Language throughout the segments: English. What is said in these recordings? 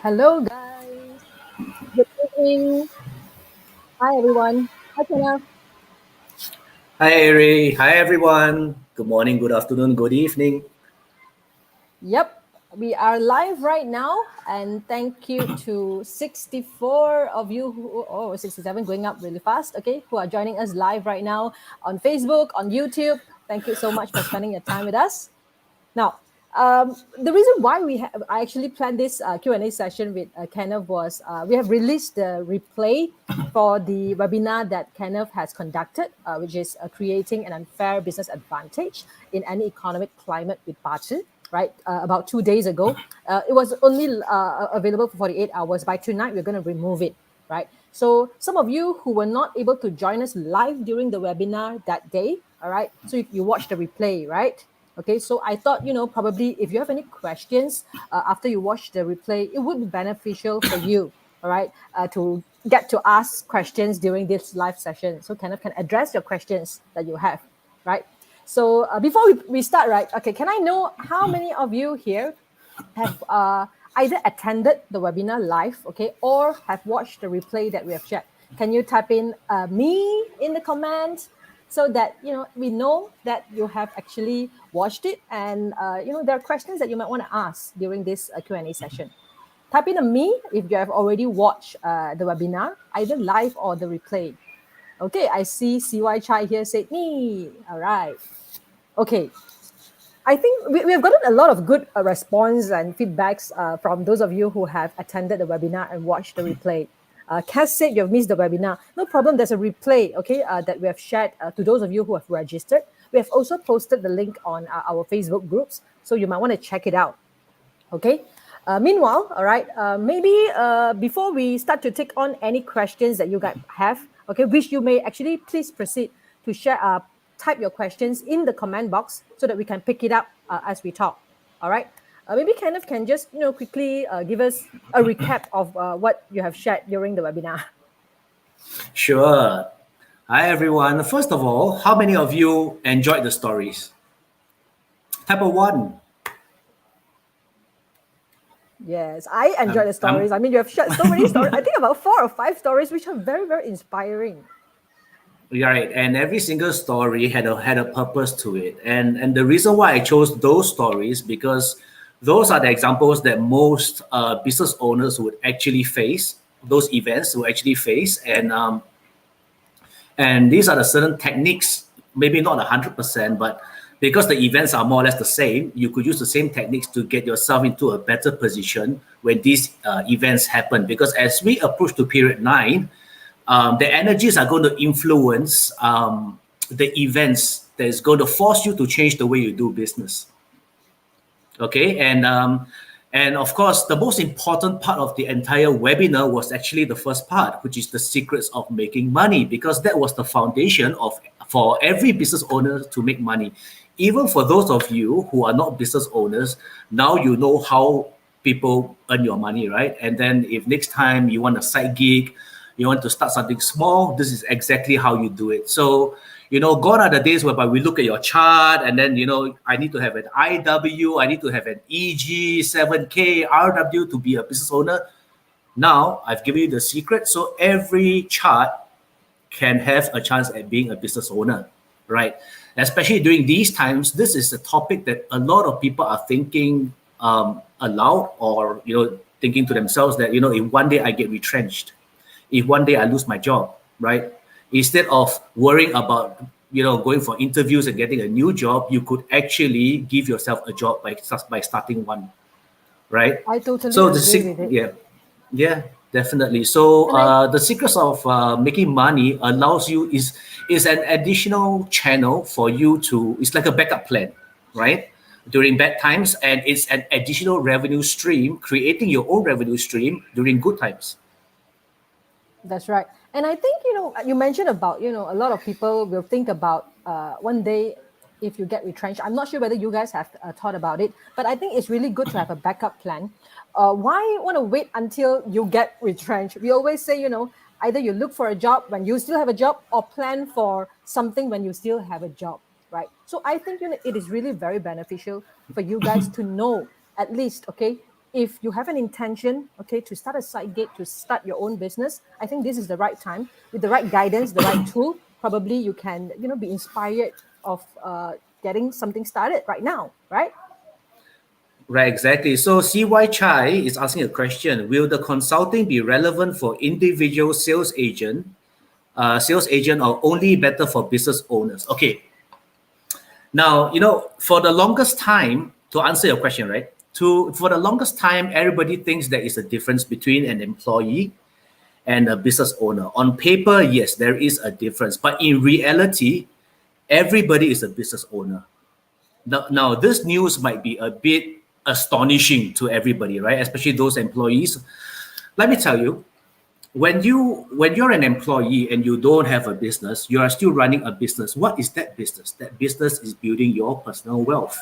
Hello, guys. Good evening. Hi, everyone. Hi, Kenneth. Hi, Ari. Hi, everyone. Good morning, good afternoon, good evening. Yep, we are live right now, and thank you to 64 of you who, 67 going up really fast, okay, who are joining us live right now on Facebook, on YouTube. Thank you so much for spending your time with us. Now, the reason why I actually planned this Q&A session with Kenneth was we have released the replay for the webinar that Kenneth has conducted, which is creating an unfair business advantage in any economic climate with BaZi, right? About 2 days ago. It was only available for 48 hours. By tonight, we're going to remove it, right? So some of you who were not able to join us live during the webinar that day, all right? So you watched the replay, right? Okay, so I thought, probably if you have any questions after you watch the replay, it would be beneficial for you, all right, to get to ask questions during this live session. So Kenneth can address your questions that you have, right? So before we start, right, okay, can I know how many of you here have either attended the webinar live, okay, or have watched the replay that we have shared? Can you type in me in the comments so that we know that you have actually watched it, and there are questions that you might want to ask during this Q&A session. Type in a me if you have already watched the webinar, either live or the replay. Okay, I see CY Chai here said me. All right. Okay, I think we have gotten a lot of good response and feedbacks from those of you who have attended the webinar and watched the replay. Cass said you have missed the webinar. No problem. There's a replay, okay, that we have shared to those of you who have registered. We have also posted the link on our Facebook groups, so you might want to check it out. Okay. Meanwhile, all right, maybe before we start to take on any questions that you guys have, okay, which you may actually please proceed to share, type your questions in the comment box so that we can pick it up as we talk. All right. Maybe Kenneth can just quickly give us a recap of what you have shared during the webinar. Sure. Hi, everyone. First of all, how many of you enjoyed the stories? Type of one. Yes, I enjoyed Um, the um, stories. I mean, you have shared so many stories. I think about 4 or 5 stories, which are very, very inspiring. yeah, right. And every single story had a purpose to it. And the reason why I chose those stories because those are the examples that most business owners would actually face. Those events will actually face, and these are the certain techniques, maybe not 100%, but because the events are more or less the same, you could use the same techniques to get yourself into a better position when these events happen. Because as we approach to period nine, the energies are going to influence the events that is going to force you to change the way you do business. Okay, and of course the most important part of the entire webinar was actually the first part, which is the secrets of making money, because that was the foundation of for every business owner to make money. Even for those of you who are not business owners, now you know how people earn your money, right? And then if next time you want a side gig, you want to start something small, this is exactly how you do it. So, gone are the days whereby we look at your chart and then, I need to have an IW, I need to have an EG, 7K, RW to be a business owner. Now I've given you the secret. So every chart can have a chance at being a business owner, right? Especially during these times, this is a topic that a lot of people are thinking aloud, or thinking to themselves that if one day I get retrenched, if one day I lose my job, right? Instead of worrying about going for interviews and getting a new job, you could actually give yourself a job by starting one, right? I totally So agree with it. yeah, definitely. So And I the secrets of making money allows you is an additional channel for you to. It's like a backup plan, right? During bad times, and it's an additional revenue stream, creating your own revenue stream during good times. That's right. And I think, you mentioned about, a lot of people will think about one day if you get retrenched. I'm not sure whether you guys have thought about it, but I think it's really good to have a backup plan. Why want to wait until you get retrenched? We always say, either you look for a job when you still have a job or plan for something when you still have a job, right? So I think, it is really very beneficial for you guys to know at least, okay, if you have an intention, okay, to start a side gig, to start your own business, I think this is the right time. With the right guidance, the right tool, probably you can, be inspired of getting something started right now, right? Right, exactly. So CY Chai is asking a question: will the consulting be relevant for individual sales agent, or only better for business owners? Okay. Now, for the longest time, to answer your question, right? For the longest time, everybody thinks there is a difference between an employee and a business owner. On paper, yes, there is a difference, but in reality, everybody is a business owner. Now, this news might be a bit astonishing to everybody, right? Especially those employees. Let me tell you, when you're an employee and you don't have a business, you are still running a business. What is that business? That business is building your personal wealth.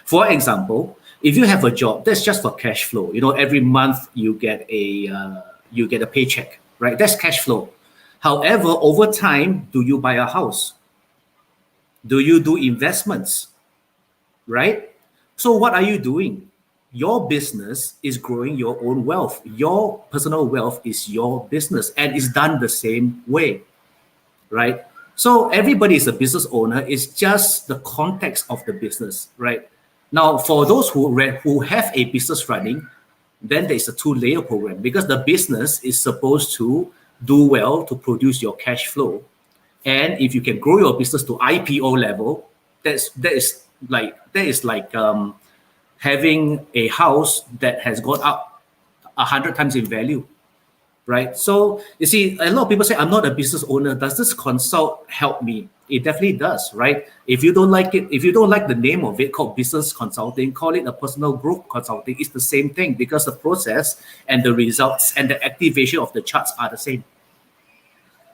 For example, if you have a job, that's just for cash flow. Every month you get a paycheck, right? That's cash flow. However, over time, do you buy a house? Do you do investments? Right? So what are you doing? Your business is growing your own wealth. Your personal wealth is your business and it's done the same way, right? So everybody is a business owner. It's just the context of the business, right? Now, for those who have a business running, then there's a two-layer program because the business is supposed to do well to produce your cash flow. And if you can grow your business to IPO level, that is like having a house that has gone up 100 times in value, right? So you see, a lot of people say, "I'm not a business owner. Does this consult help me?" It definitely does, right? If you don't like it, if you don't like the name of it called business consulting, call it a personal growth consulting. It's the same thing because the process and the results and the activation of the charts are the same.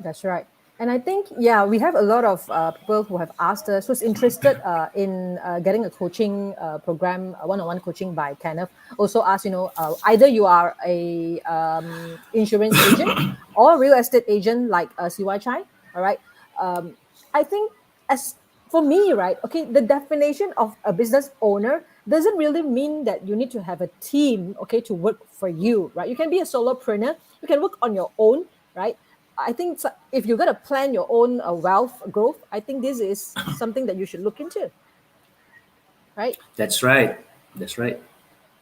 That's right. And I think, yeah, we have a lot of people who have asked us, who's interested in getting a coaching program, one-on-one coaching by Kenneth. Also asked, either you are a insurance agent or real estate agent like CY Chai, all right? I think as for me, right, okay, the definition of a business owner doesn't really mean that you need to have a team, okay, to work for you, right? You can be a solopreneur, you can work on your own, right? I think if you're going to plan your own wealth growth, I think this is something that you should look into, right? That's right. That's right.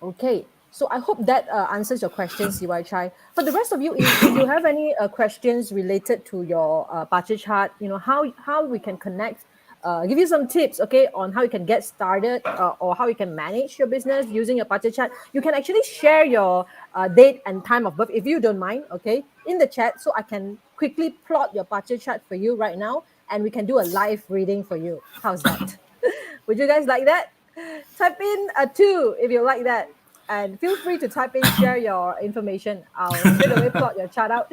Okay. So I hope that answers your question, CY Chai. For the rest of you, if you have any questions related to your Pacha chart, how we can connect, give you some tips, okay, on how you can get started or how you can manage your business using your Pacha chart. You can actually share your date and time of birth, if you don't mind, okay, in the chat, so I can quickly plot your Pacha chart for you right now, and we can do a live reading for you. How's that? Would you guys like that? Type in a 2 if you like that. And feel free to type in, share your information. I'll straight away plot your chart out.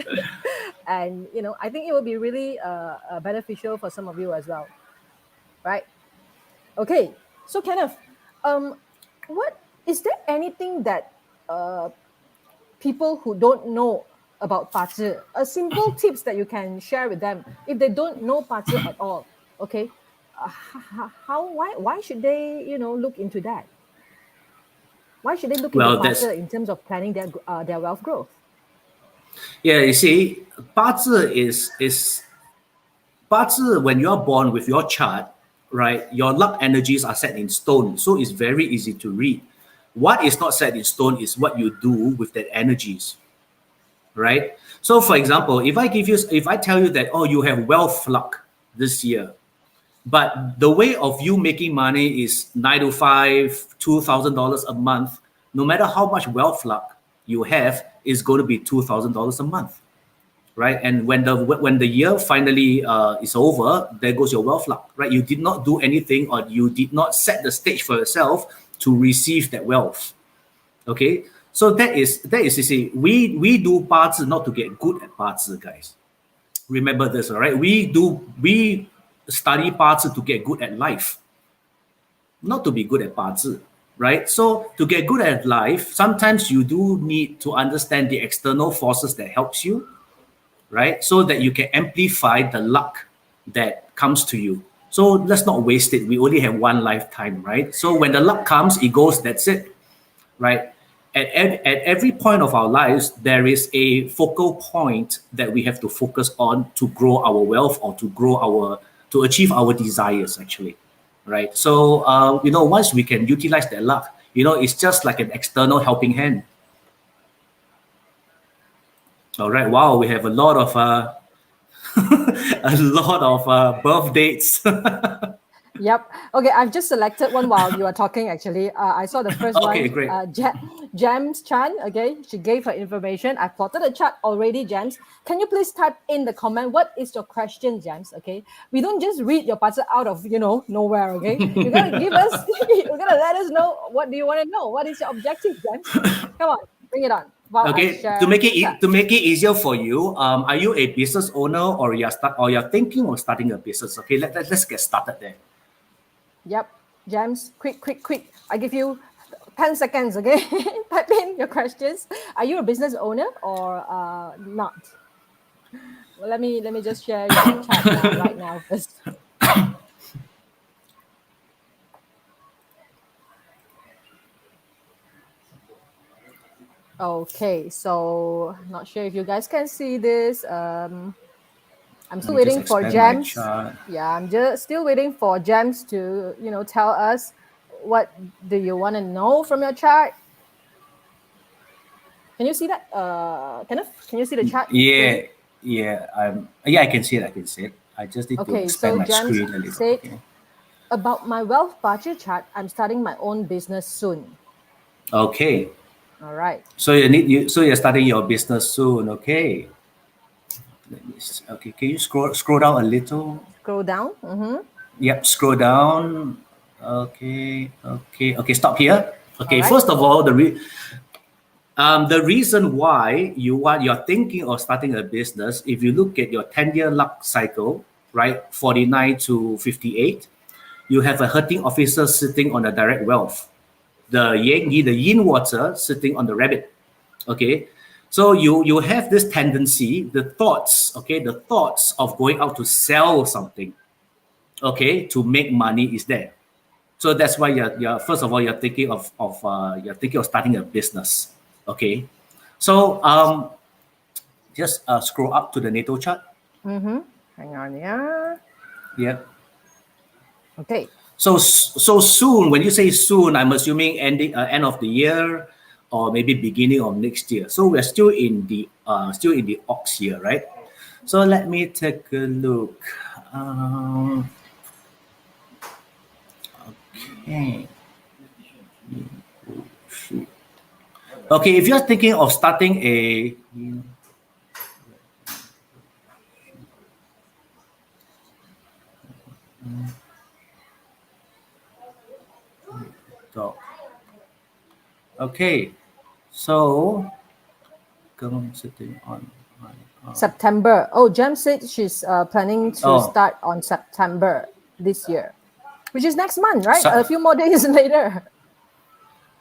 And, I think it will be really beneficial for some of you as well. Right? Okay. So, Kenneth, what is there anything that people who don't know about Pazi, a simple tips that you can share with them if they don't know Pazi at all? Okay. Why should they, look into that? Why should they look into Well, that's Pazi in terms of planning their wealth growth? yeah. You see, 八字when you are born with your chart, right? Your luck energies are set in stone, so it's very easy to read. What is not set in stone is what you do with that energies, right? So, for example, if I tell you that, oh, you have wealth luck this year, but the way of you making money is 9 to 5, $2,000 a month. No matter how much wealth luck you have, is going to be $2,000 a month, right? And when the year finally is over, there goes your wealth luck, right? You did not do anything, or you did not set the stage for yourself to receive that wealth. Okay, so that is you see, we do 八字 not to get good at 八字, guys. Remember this, all right? We study 八字 to get good at life, not to be good at 八字, right? So to get good at life, sometimes you do need to understand the external forces that helps you, right? So that you can amplify the luck that comes to you. So let's not waste it. We only have one lifetime, right? So when the luck comes, it goes, that's it, right? at every point of our lives, there is a focal point that we have to focus on to grow our wealth or to achieve our desires, actually, right? So, once we can utilize that luck, it's just like an external helping hand. All right. Wow, we have a lot of a lot of birth dates. Yep. Okay, I've just selected one while you are talking, actually. I saw the first Okay, one, great. James Chan, okay? She gave her information. I plotted a chart already, James. Can you please type in the comment, what is your question, James, okay? We don't just read your parcel out of, nowhere, okay? You're going to give us, you're going to let us know, what do you want to know? What is your objective, James? Come on, bring it on while I Okay, share to make the chat. it to make it easier for you, are you a business owner or you're thinking of starting a business? Okay, let's get started there. Yep, James, quick. I give you 10 seconds, okay? Type in your questions. Are you a business owner or not? Well, let me just share your chat right now first. Okay, so not sure if you guys can see this. I'm still Let me just waiting for expand my James. chart. Yeah, I'm just still waiting for James to, tell us what do you want to know from your chart. Can you see that? Kenneth, can you see the chart Yeah, clearly? yeah, I can see it. I can see it. I just need to Okay, expand so my James screen a little. said, Okay. about my wealth budget chart, I'm starting my own business soon. Okay. All right. So you're starting your business soon. Okay. Okay. Can you scroll down a little? Scroll down. Mm-hmm. Yep. Scroll down. Okay. Okay. Okay. Stop here. All Okay. right. First of all, the reason why you're thinking of starting a business, if you look at your 10-year luck cycle, right, 49 to 58, you have a hurting officer sitting on a direct wealth. The yin water sitting on the rabbit. Okay. So you have this tendency, the thoughts of going out to sell something, okay, to make money is there. So that's why you're first of all you're thinking of starting a business. Okay. So just scroll up to the NATO chart. Mm-hmm. Hang on, yeah. Yeah. Okay. So soon, when you say soon, I'm assuming end of the year or maybe beginning of next year. So we're still in the ox year, right? So let me take a look. Okay. Okay, if you're thinking of starting a dog. Okay, so come sitting on. September. Oh, Jem said she's planning to Oh, start on September this year, which is next month, right? A Sa- few more days later.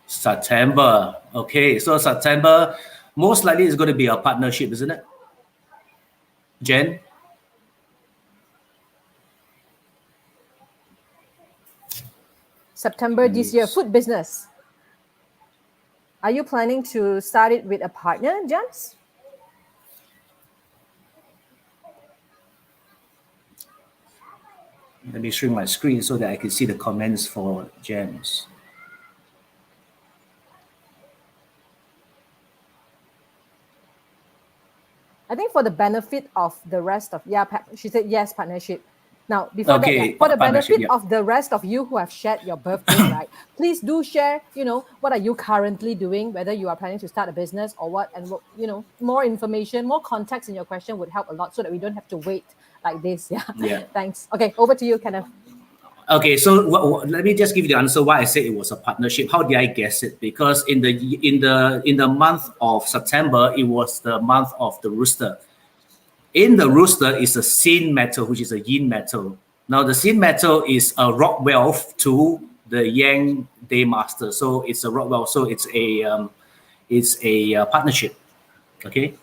September. Okay, so September most likely is going to be a partnership, isn't it, Jen? September Let this me year, food business. Are you planning to start it with a partner, James? let me shrink my screen so that I can see the comments for James. I think for the benefit of the rest of, she said yes, partnership. Now, before that, Okay, for the partnership. benefit Yeah. of the rest of you who have shared your birth date, right? Please do share, what are you currently doing, whether you are planning to start a business or what, and more information, more context in your question would help a lot so that we don't have to wait like this. Yeah. Yeah. Thanks. Okay, over to you, Kenneth. Okay, so let me just give you the answer why I said it was a partnership. How did I guess it? Because in the month of September, it was the month of the rooster. In the rooster is a sin metal, which is a yin metal. Now the sin metal is a rock wealth to the yang day master, so it's a rock wealth. So it's a partnership. Okay.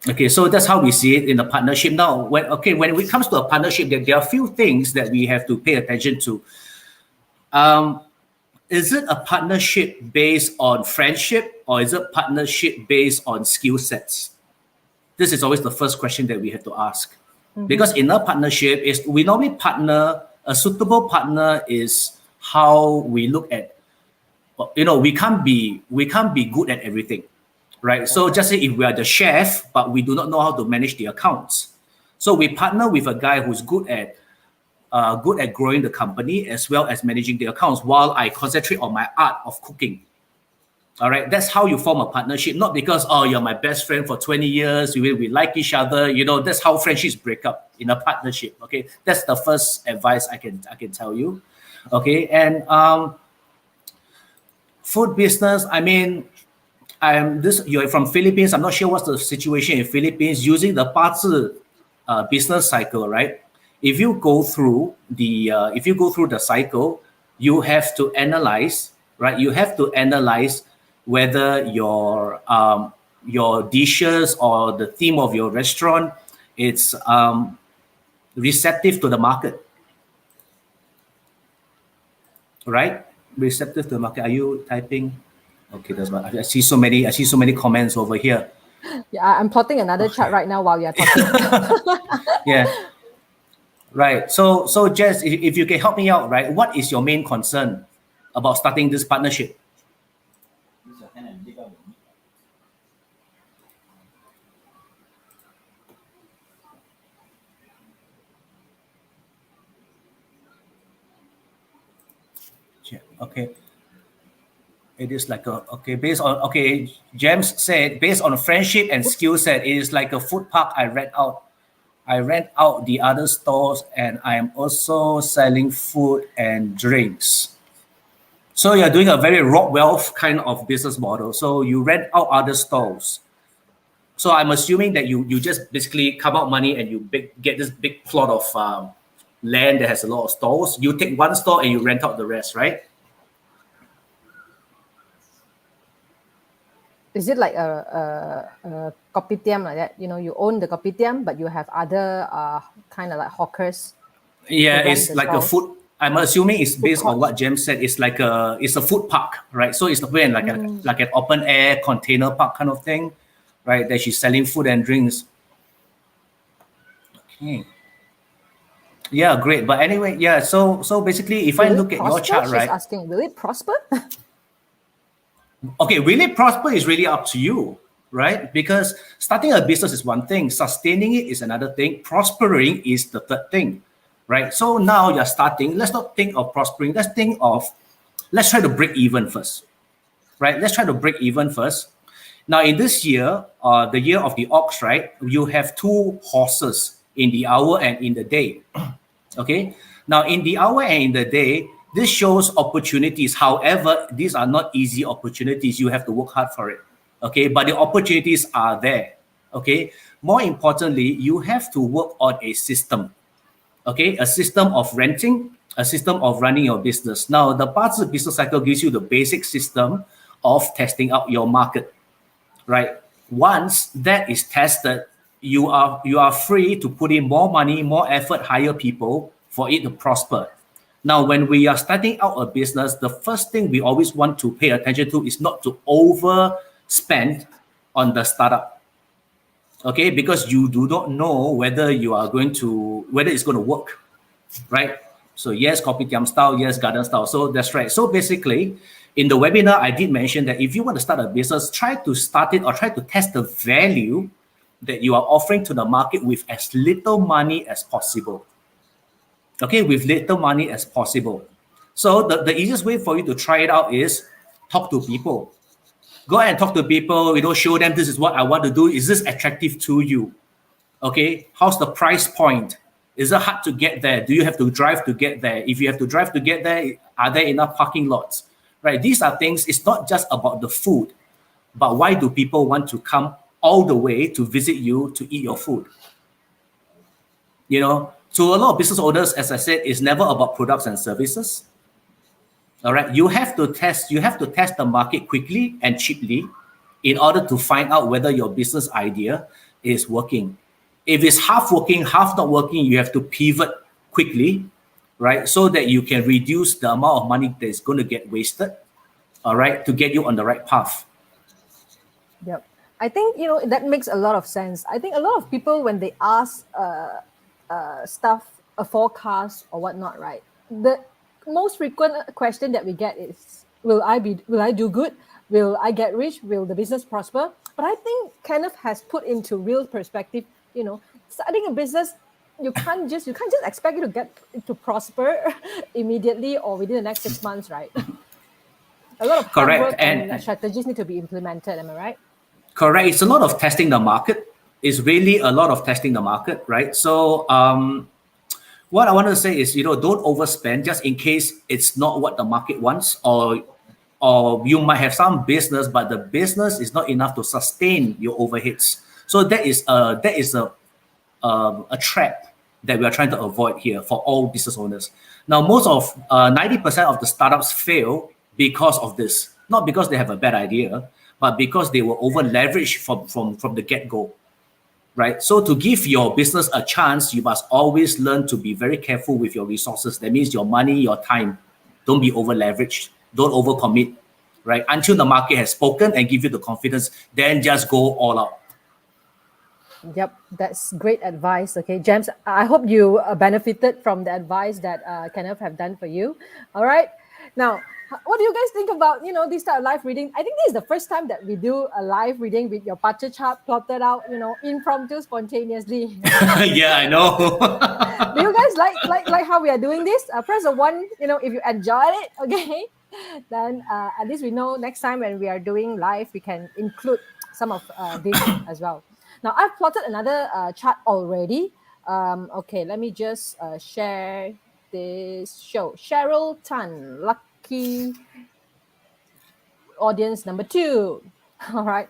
Okay, so that's how we see it in a partnership. Now, when it comes to a partnership, there are a few things that we have to pay attention to. is it a partnership based on friendship or is it partnership based on skill sets? This is always the first question that we have to ask. Because in a partnership, is we normally partner, a suitable partner is how we look at, we can't be good at everything, right? So just say if we are the chef, but we do not know how to manage the accounts. So we partner with a guy who's good at growing the company as well as managing the accounts while I concentrate on my art of cooking. All right, that's how you form a partnership, not because, oh, you're my best friend for 20 years, we like each other, that's how friendships break up in a partnership, okay? That's the first advice I can tell you, okay? And food business, I mean, you're from Philippines, I'm not sure what's the situation in Philippines, using the BaZi business cycle, right? If you go through the cycle, you have to analyze, right? You have to analyze whether your dishes or the theme of your restaurant it's receptive to the market, right? Receptive to the market. Are you typing? Okay, that's what I see. So many comments over here. Yeah, I'm plotting another chart right now while you're talking. Yeah. Right. So Jess, if you can help me out, right? What is your main concern about starting this partnership? Okay. It is like James said, based on friendship and skill set, it is like a food park I rent out the other stores and I am also selling food and drinks. So you're doing a very Rockwell kind of business model. So you rent out other stores. So I'm assuming that you just basically come out money and you get this big plot of land that has a lot of stores. You take one store and you rent out the rest, right? Is it like a kopitiam like that? You own the kopitiam, but you have other kind of like hawkers. Yeah, it's like a food. I'm assuming it's based on what James said. It's a food park, right? So it's like an open air container park kind of thing, right? That she's selling food and drinks. Okay. Yeah, great. But anyway, yeah. So basically, if I look at your chart, right? She's asking, will it prosper? Okay, will it prosper is really up to you, right? Because starting a business is one thing, sustaining it is another thing, prospering is the third thing, right? So now you're starting, let's not think of prospering, let's try to break even first, right? Let's try to break even first. Now in this year, the year of the ox, right? You have two horses in the hour and in the day, okay? Now in the hour and in the day, this shows opportunities. However, these are not easy opportunities. You have to work hard for it. Okay, but the opportunities are there. Okay, more importantly, you have to work on a system. Okay, a system of renting, a system of running your business. Now, the BaZi business cycle gives you the basic system of testing out your market. Right. Once that is tested, you are free to put in more money, more effort, hire people for it to prosper. Now, when we are starting out a business, the first thing we always want to pay attention to is not to overspend on the startup. Okay, because you do not know whether it's going to work, right? So yes, kopitiam style, yes, garden style. So that's right. So basically, in the webinar, I did mention that if you want to start a business, try to start it or try to test the value that you are offering to the market with as little money as possible. Okay, with little money as possible. So the easiest way for you to try it out is talk to people. Go ahead and talk to people, show them this is what I want to do. Is this attractive to you? Okay, how's the price point? Is it hard to get there? Do you have to drive to get there? If you have to drive to get there, are there enough parking lots? Right, these are things, it's not just about the food, but why do people want to come all the way to visit you to eat your food? To a lot of business owners, as I said, it's never about products and services. All right, you have to test the market quickly and cheaply in order to find out whether your business idea is working. If it's half working, half not working, you have to pivot quickly, right? So that you can reduce the amount of money that is going to get wasted, all right, to get you on the right path. Yep. I think, that makes a lot of sense. I think a lot of people, when they ask stuff, a forecast or whatnot, right? The most frequent question that we get is, will I do good? Will I get rich? Will the business prosper? But I think Kenneth has put into real perspective, starting a business, you can't just expect it to get to prosper immediately or within the next 6 months, right? A lot of hard Correct. work and strategies need to be implemented. Am I right? Correct. It's a lot of testing the market. It's really a lot of testing the market, right? So what I want to say is, don't overspend just in case it's not what the market wants, or you might have some business, but the business is not enough to sustain your overheads. So that is a trap that we are trying to avoid here for all business owners. Now, most of 90% of the startups fail because of this, not because they have a bad idea, but because they were over leveraged from the get go, right? So to give your business a chance, you must always learn to be very careful with your resources. That means your money, your time. Don't be over leveraged. Don't overcommit, right? Until the market has spoken and give you the confidence, then just go all out. Yep, that's great advice. Okay, James, I hope you benefited from the advice that Kenneth have done for you. All right. Now, what do you guys think about, this type of live reading? I think this is the first time that we do a live reading with your pacha chart plotted out, impromptu, spontaneously. Yeah, I know. Do you guys like how we are doing this? Press a one, if you enjoyed it, okay? Then at least we know next time when we are doing live, we can include some of this as well. Now, I've plotted another chart already. Okay, let me just share this show. Cheryl Tan, lucky audience number 2. All right,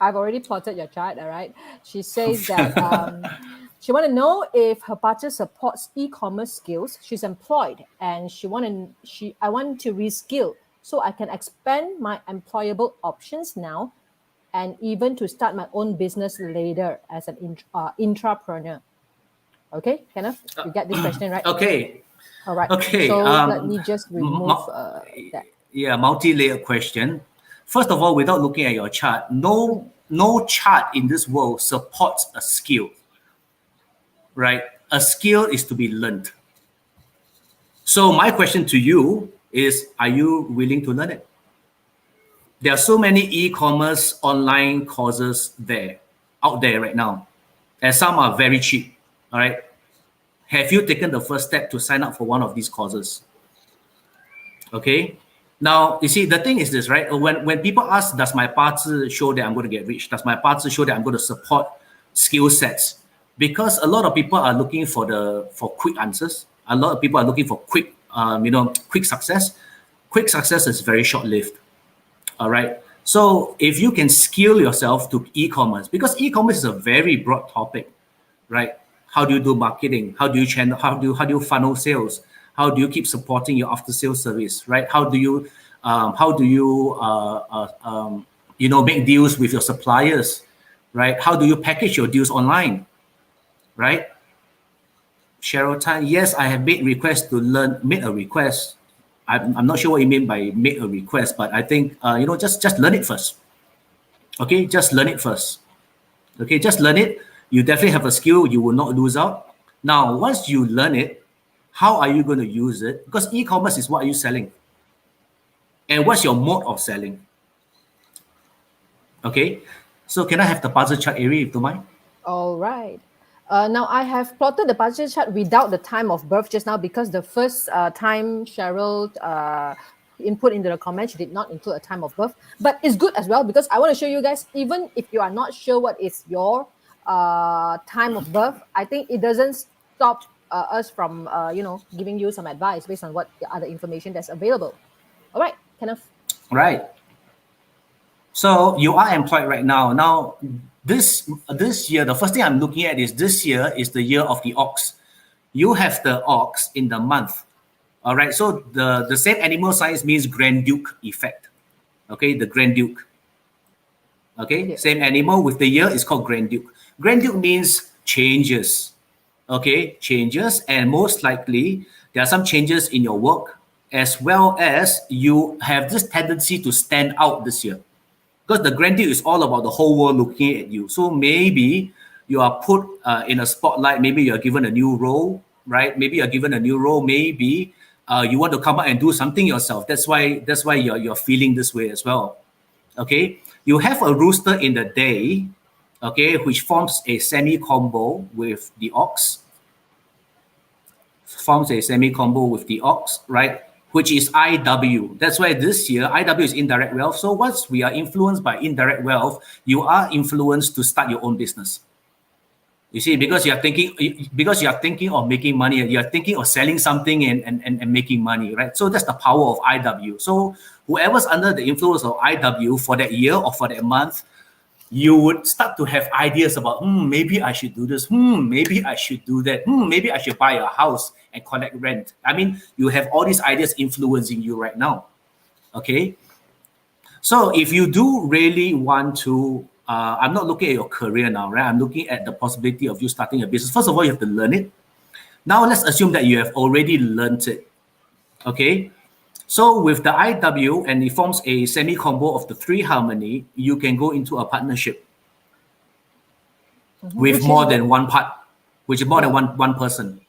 I've already plotted your chart. All right, she says that she want to know if her partner supports e-commerce skills. She's employed and I want to reskill so I can expand my employable options now, and even to start my own business later as an intrapreneur. Okay, Kenneth, you get this question right? Okay. All right. Okay. So let me just remove that. Yeah, multi-layered question. First of all, without looking at your chart, no chart in this world supports a skill, right? A skill is to be learned. So my question to you is, are you willing to learn it? There are so many e-commerce online courses out there right now, and some are very cheap. All right. Have you taken the first step to sign up for one of these courses? Okay. Now, you see, the thing is this, right? When people ask, does my parts show that I'm going to get rich? Does my parts show that I'm going to support skill sets? Because a lot of people are looking for quick answers. A lot of people are looking for quick success. Quick success is very short-lived. All right. So if you can skill yourself to e-commerce, because e-commerce is a very broad topic, right? How do you do marketing? How do you channel? How do you funnel sales? How do you keep supporting your after sales service, right? How do you make deals with your suppliers, right? How do you package your deals online, right? Cheryl Tan, yes, I have made a request. I'm not sure what you mean by make a request, but I think just learn it first. Okay, just learn it first. Okay, just learn it. You definitely have a skill. You will not lose out. Now, once you learn it, how are you going to use it? Because e-commerce is what are you selling? And what's your mode of selling? Okay, so can I have the puzzle chart area if you don't mind? All right. Now I have plotted the partial chart without the time of birth just now because the first time Cheryl input into the comment, she did not include a time of birth. But it's good as well because I want to show you guys, even if you are not sure what is your time of birth, I think it doesn't stop us from giving you some advice based on what the other information that's available. All right, Kenneth. Right. So you are employed right now. Now, this year, the first thing I'm looking at is this year is the year of the ox. You have the ox in the month. All right. So the same animal signs means Grand Duke effect. Okay, the Grand Duke. Okay, Yeah. same animal with the year is called Grand Duke. Grand Duke means changes. okay, changes, and most likely there are some changes in your work, as well as you have this tendency to stand out this year. Because the grand deal is all about the whole world looking at you. So maybe you are put in a spotlight. Maybe you are given a new role, right? Maybe you are given a new role. Maybe you want to come out and do something yourself. That's why you're feeling this way as well. Okay, you have a rooster in the day, okay, which forms a semi combo with the ox. Forms a semi combo with the ox, right? Which is IW. That's why this year IW is indirect wealth. So once we are influenced by indirect wealth, you are influenced to start your own business. You see, because you are thinking of making money, you are thinking of selling something and making money, right? So that's the power of IW. So whoever's under the influence of IW for that year or for that month, you would start to have ideas about, maybe I should do this, maybe I should do that, maybe I should buy a house and collect rent. I mean, you have all these ideas influencing you right now. Okay. So if you do really want to, I'm not looking at your career now, right? I'm looking at the possibility of you starting a business. First of all, you have to learn it. Now let's assume that you have already learned it. Okay. So with the IW and it forms a semi combo of the three harmony, you can go into a partnership with more than one part, which is more than one person.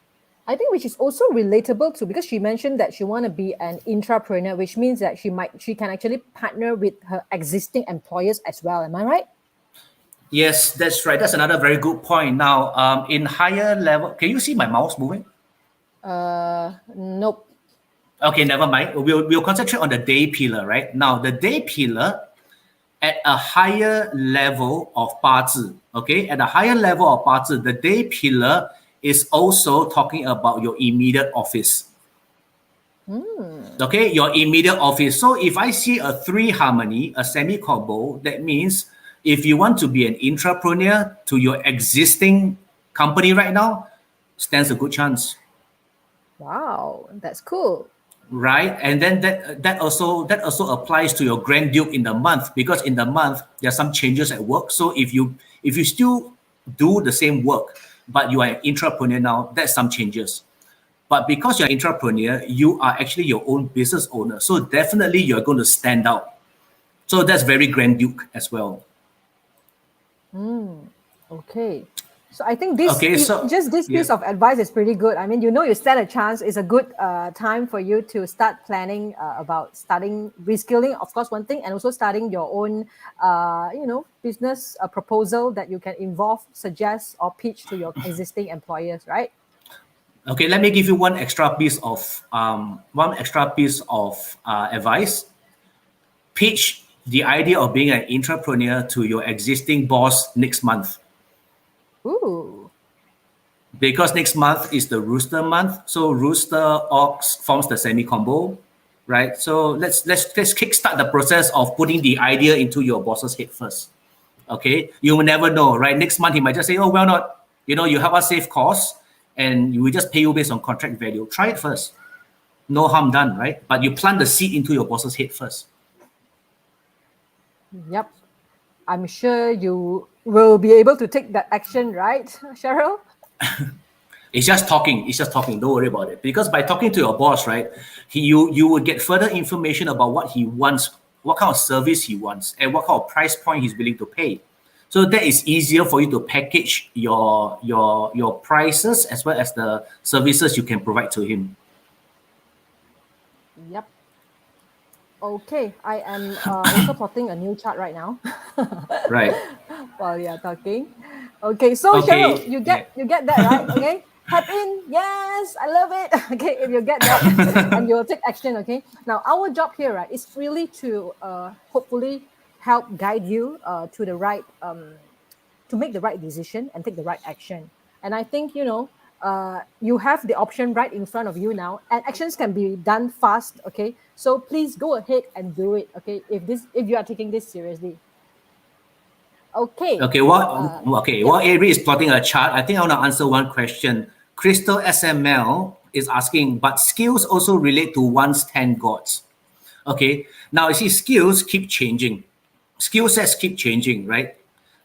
I think which is also relatable to, because she mentioned that she want to be an intrapreneur, which means that she can actually partner with her existing employers as well. Am I right? Yes, that's right. That's another very good point. Now, in higher level, can you see my mouse moving? Nope. Okay, never mind. We'll concentrate on the day pillar, right? Now, the day pillar at a higher level of BaZi, okay? At a higher level of BaZi, the day pillar is also talking about your immediate office. Okay, your immediate office. So if I see a three harmony, a semi combo, that means if you want to be an intrapreneur to your existing company right now, stands a good chance. Wow, that's cool. Right, and then that also applies to your grand duke in the month, because in the month there are some changes at work. So if you still do the same work but you are an intrapreneur now, that's some changes. But because you're an intrapreneur, you are actually your own business owner, so definitely you're going to stand out. So that's very grand duke as well. Okay. So I think this Okay, so this yeah. piece of advice is pretty good. I mean, you stand a chance. It's a good time for you to start planning about starting reskilling, of course, one thing, and also starting your own, business proposal that you can involve, suggest, or pitch to your existing employers, right? Okay, let me give you one extra piece of advice. Pitch the idea of being an entrepreneur to your existing boss next month, Ooh. because next month is the rooster month. So rooster ox forms the semi combo, right? So let's kickstart the process of putting the idea into your boss's head first. Okay, you will never know, right? Next month he might just say, "Oh, well, not you help us save costs, and we just pay you based on contract value." Try it first. No harm done, right? But you plant the seed into your boss's head first. Yep. I'm sure you will be able to take that action, right, Cheryl? It's just talking. It's just talking. Don't worry about it. Because by talking to your boss, right, you will get further information about what he wants, what kind of service he wants, and what kind of price point he's willing to pay. So that is easier for you to package your prices as well as the services you can provide to him. Yep. Okay, I am also plotting a new chart right now. Right. While you're talking. Okay, so Okay. Cheryl, you get that right? Okay, tap in. Yes, I love it. Okay, if you get that, and you'll take action. Okay. Now our job here, right, is really to hopefully help guide you to the right to make the right decision and take the right action. And I think you have the option right in front of you now, and actions can be done fast. Okay, so please go ahead and do it. Okay, if you are taking this seriously. Okay. Okay. While Avery is plotting a chart, I think I want to answer one question. Crystal SML is asking, but skills also relate to one's 10 gods. Okay. Now you see, skills keep changing. Skill sets keep changing, right?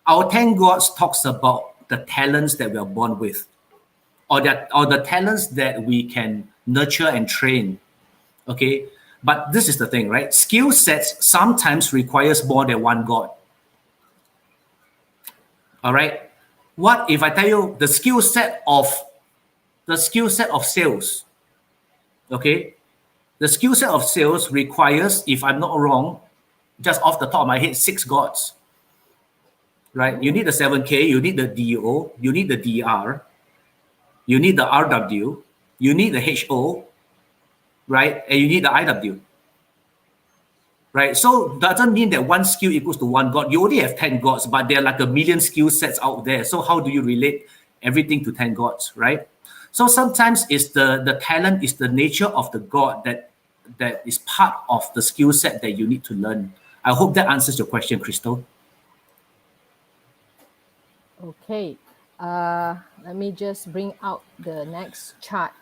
Our 10 gods talks about the talents that we are born with. or the talents that we can nurture and train. Okay, but this is the thing, right? Skill sets sometimes requires more than one God. All right. What if I tell you the skill set of sales? Okay, the skill set of sales requires, if I'm not wrong, just off the top of my head, 6 gods. Right? You need the 7K, you need the DO, you need the DR, you need the RW, you need the HO, right? And you need the IW. Right? So doesn't mean that one skill equals to one god. You only have 10 gods, but there are like a million skill sets out there. So how do you relate everything to 10 gods, right? So sometimes it's the talent is the nature of the god that is part of the skill set that you need to learn. I hope that answers your question, Crystal. Okay, let me just bring out the next chart.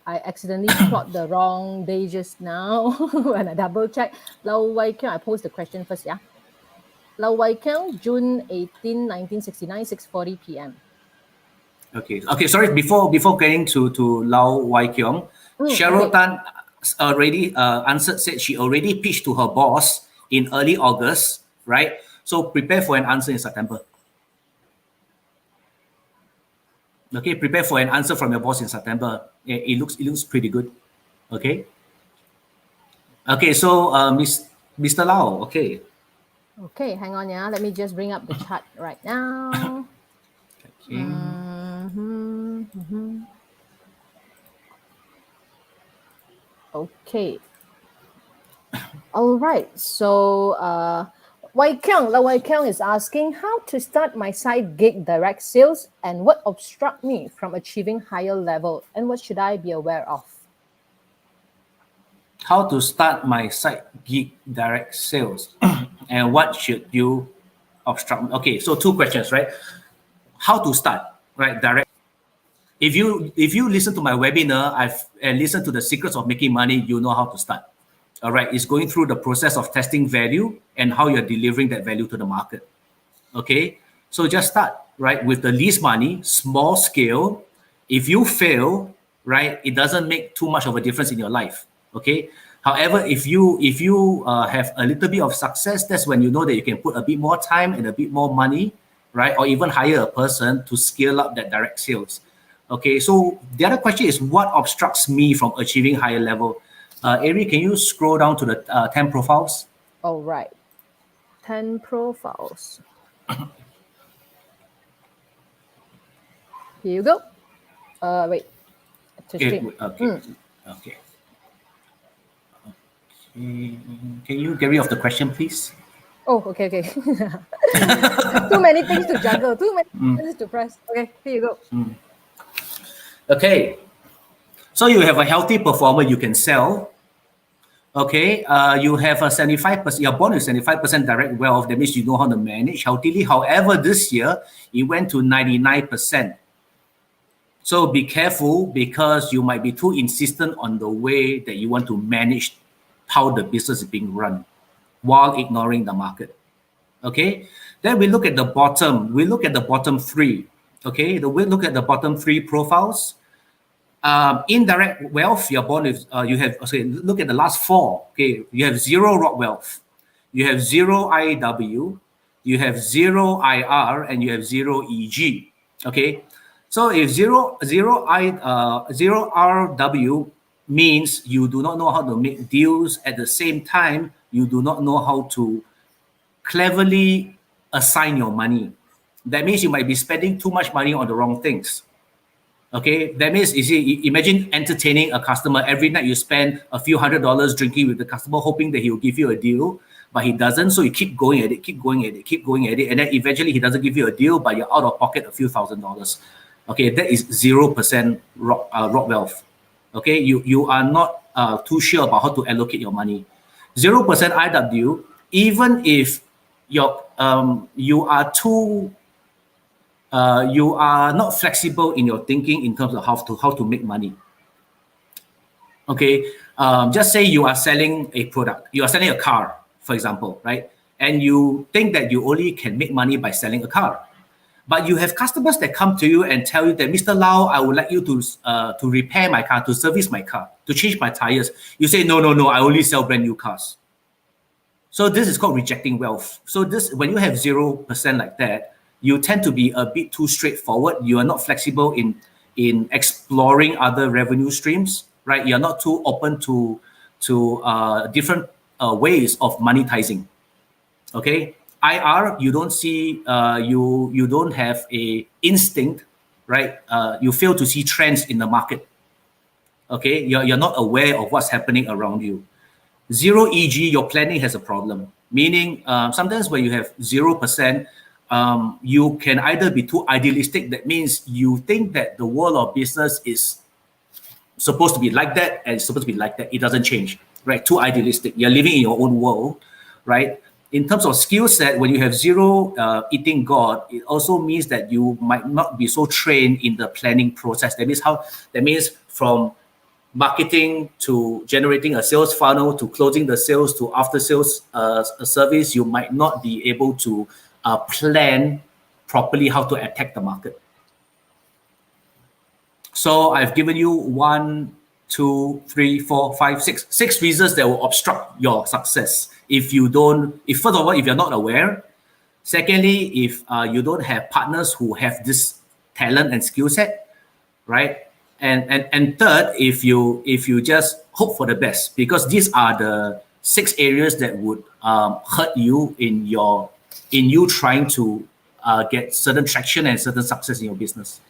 I accidentally plot the wrong day just now when I double check. Lau Wai Kiong, I post the question first, yeah. Lau Wai Kiong, June 18, 1969, 6:40 p.m. Okay. Sorry. Before getting to Lau Wai Kiong, Cheryl Okay. Tan already answered. Said she already pitched to her boss in early August, right? So prepare for an answer in September. Okay, prepare for an answer from your boss in September. It looks pretty good. Okay. Okay. So Mr. Lau. Okay. Okay, hang on, yeah. Let me just bring up the chart right now. Okay. Okay. All right. So Wai Kiong, Lau Wai Kiong is asking how to start my side gig direct sales and what obstruct me from achieving higher level and what should I be aware of? How to start my side gig direct sales and what should you obstruct? Okay, so 2 questions, right? How to start, right? Direct. If you listen to my webinar, and listen to the secrets of making money, you know how to start. All right, it's going through the process of testing value and how you're delivering that value to the market. Okay, so just start, right, with the least money, small scale. If you fail, right, it doesn't make too much of a difference in your life. Okay, however, if you have a little bit of success, that's when you know that you can put a bit more time and a bit more money, right, or even hire a person to scale up that direct sales. Okay, so the other question is what obstructs me from achieving higher level? Ari, can you scroll down to the 10 profiles? All right. 10 profiles. Here you go. Wait. To Okay, stream. okay. Can you get rid of the question, please? Oh, okay. Too many things to juggle. Too many buttons to press. Okay, here you go. Okay. So you have a healthy performer you can sell. Okay. You have a 75%, you're born with 75% direct wealth. That means you know how to manage healthily. However, this year, it went to 99%. So be careful because you might be too insistent on the way that you want to manage how the business is being run while ignoring the market. Okay. Then we look at the bottom. We look at the bottom 3. Okay. We look at the bottom 3 profiles. Indirect wealth, you're born with, you have, okay, look at the last 4. Okay. You have 0 rock wealth. You have 0 IW. You have 0 IR and you have 0 EG. Okay. So if 0 RW means you do not know how to make deals, at the same time, you do not know how to cleverly assign your money. That means you might be spending too much money on the wrong things. Okay, that means imagine entertaining a customer every night. You spend a few $100s drinking with the customer, hoping that he will give you a deal, but he doesn't. So you keep going at it, and then eventually he doesn't give you a deal, but you're out of pocket a few $1,000s. Okay, that is 0% rock wealth. Okay, you are not too sure about how to allocate your money. 0% IW, even if you are too you are not flexible in your thinking in terms of how to make money. Okay, just say you are selling a product, you are selling a car, for example, right? And you think that you only can make money by selling a car. But you have customers that come to you and tell you that, Mr. Lau, I would like you to repair my car, to service my car, to change my tires. You say, no, I only sell brand new cars. So this is called rejecting wealth. So this, when you have 0% like that, you tend to be a bit too straightforward. You are not flexible in exploring other revenue streams, right? You're not too open to different ways of monetizing. Okay, IR, you don't see, you don't have a instinct, right? You fail to see trends in the market. Okay, you're not aware of what's happening around you. Zero EG, your planning has a problem. Meaning, sometimes when you have 0%, you can either be too idealistic. That means you think that the world of business is supposed to be like that and it's supposed to be like that. It doesn't change, right? Too idealistic. You're living in your own world, right? In terms of skill set, when you have zero eating God, it also means that you might not be so trained in the planning process. That means from marketing to generating a sales funnel to closing the sales to after sales service, you might not be able to plan properly how to attack the market. So I've given you 1, 2, 3, 4, 5, 6 reasons that will obstruct your success. If first of all, if you're not aware. Secondly, if you don't have partners who have this talent and skill set, right? And third, if you just hope for the best, because these are the 6 areas that would hurt you in you trying to get certain traction and certain success in your business.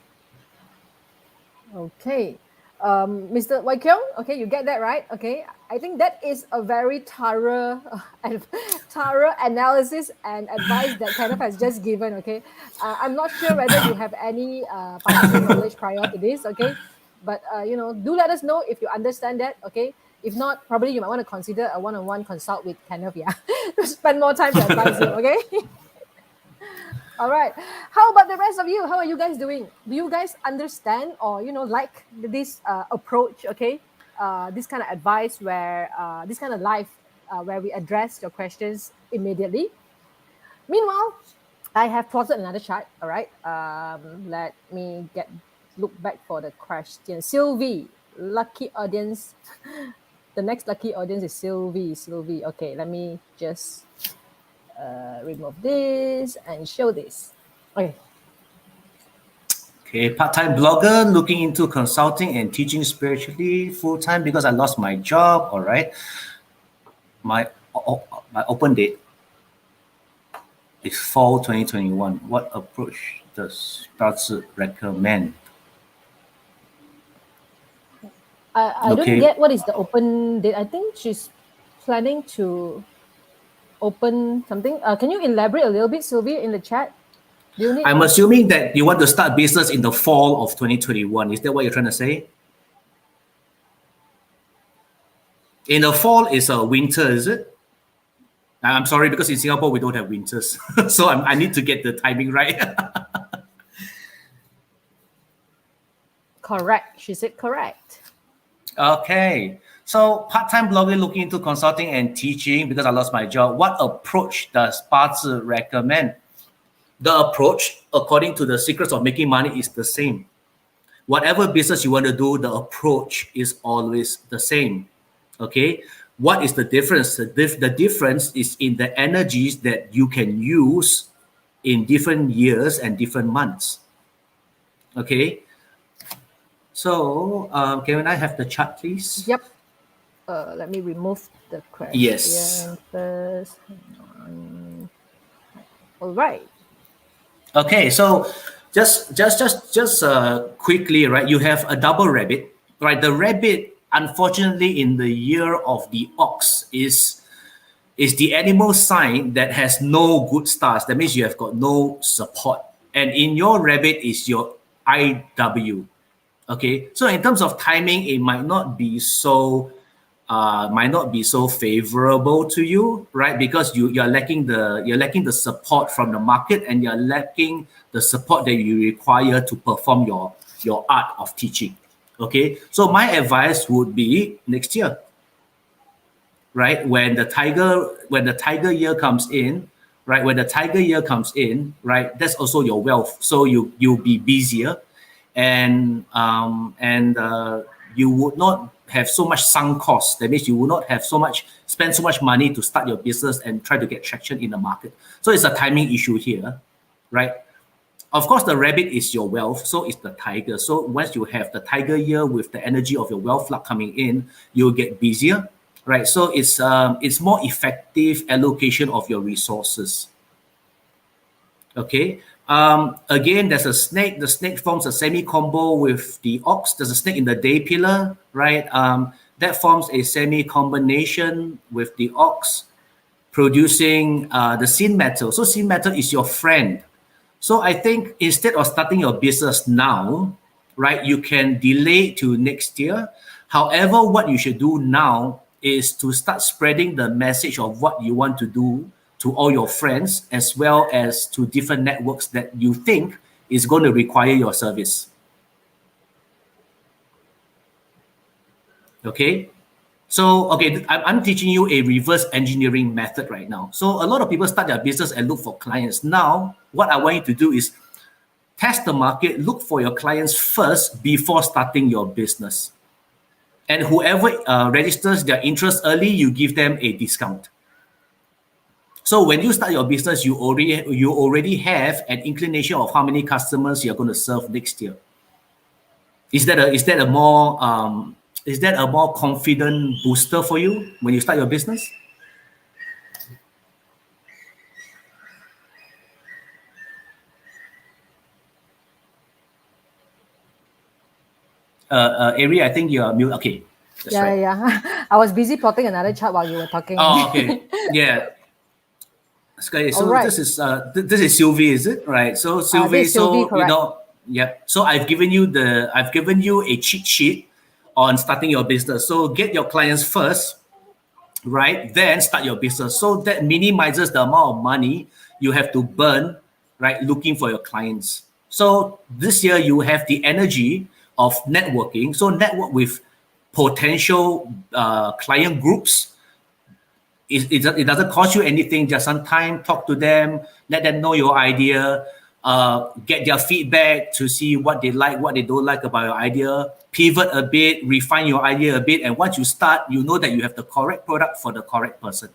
Okay. Mr. Wai Kyung, okay, you get that right. Okay, I think that is a very thorough analysis and advice that Kenneth has just given. Okay, I'm not sure whether you have any financial knowledge prior to this. Okay, but do let us know if you understand that. Okay, if not, probably you might want to consider a one-on-one consult with Kenneth. Yeah, to spend more time to advise you. Okay. All right. How about the rest of you? How are you guys doing? Do you guys understand or like this approach? Okay, this kind of advice where this kind of life where we address your questions immediately. Meanwhile, I have plotted another chart. All right. Let me look back for the question. Sylvie, lucky audience. The next lucky audience is Sylvie. Okay, let me just remove this and show this. Okay, part-time blogger looking into consulting and teaching spiritually full-time because I lost my job. All right. My open date is fall 2021. What approach does BaZi recommend? I don't get what is the open date. I think she's planning to open something. Can you elaborate a little bit, Sylvia, in the chat? I'm assuming that you want to start business in the fall of 2021. Is that what you're trying to say? In the fall is a winter, is it? I'm sorry, because in Singapore, we don't have winters. So I need to get the timing right. Correct. She said correct. Okay. So part-time blogger looking into consulting and teaching because I lost my job. What approach does BaZi recommend? The approach, according to the secrets of making money, is the same. Whatever business you want to do, the approach is always the same. Okay. What is the difference? The difference is in the energies that you can use in different years and different months. Okay. So can I have the chart, please? Yep. Let me remove the question yes. first. All right. Okay, so just quickly, right? You have a double rabbit, right? The rabbit, unfortunately, in the year of the ox is the animal sign that has no good stars. That means you have got no support, and in your rabbit is your IW. Okay, so in terms of timing, it might not be so favorable to you, right? Because you're lacking the support from the market, and you're lacking the support that you require to perform your art of teaching. Okay, so my advice would be next year, right? When the tiger year comes in, right? When the tiger year comes in, right, that's also your wealth. So you'll be busier, and you would not have so much sunk costs. That means you will not have spend so much money to start your business and try to get traction in the market. So it's a timing issue here, right? Of course, the rabbit is your wealth, so is the tiger. So once you have the tiger year with the energy of your wealth flood coming in, you'll get busier, right? So it's more effective allocation of your resources. Okay. Again, there's a snake. The snake forms a semi-combo with the ox. There's a snake in the day pillar, right? That forms a semi-combination with the ox, producing the sin metal. So sin metal is your friend. So I think instead of starting your business now, right, you can delay to next year. However, what you should do now is to start spreading the message of what you want to do to all your friends, as well as to different networks that you think is going to require your service. Okay. So, okay, I'm teaching you a reverse engineering method right now. So a lot of people start their business and look for clients. Now, what I want you to do is test the market, look for your clients first before starting your business. And whoever registers their interest early, you give them a discount. So when you start your business, you already have an inclination of how many customers you're going to serve next year. Is that a more confident booster for you when you start your business? Ari, I think you're mute. Okay, that's right. Yeah. I was busy plotting another chart while you were talking. Oh, okay. Yeah. Okay, so Alright. this is Sylvie, is it? Right. So Sylvie, this is Sylvie, so correct. yeah. So I've given you a cheat sheet on starting your business. So get your clients first, right? Then start your business. So that minimizes the amount of money you have to burn, right? Looking for your clients. So this year you have the energy of networking. So network with potential client groups. It doesn't cost you anything. Just some time, talk to them, let them know your idea, get their feedback to see what they like, what they don't like about your idea, pivot a bit, refine your idea a bit. And once you start, you know that you have the correct product for the correct person.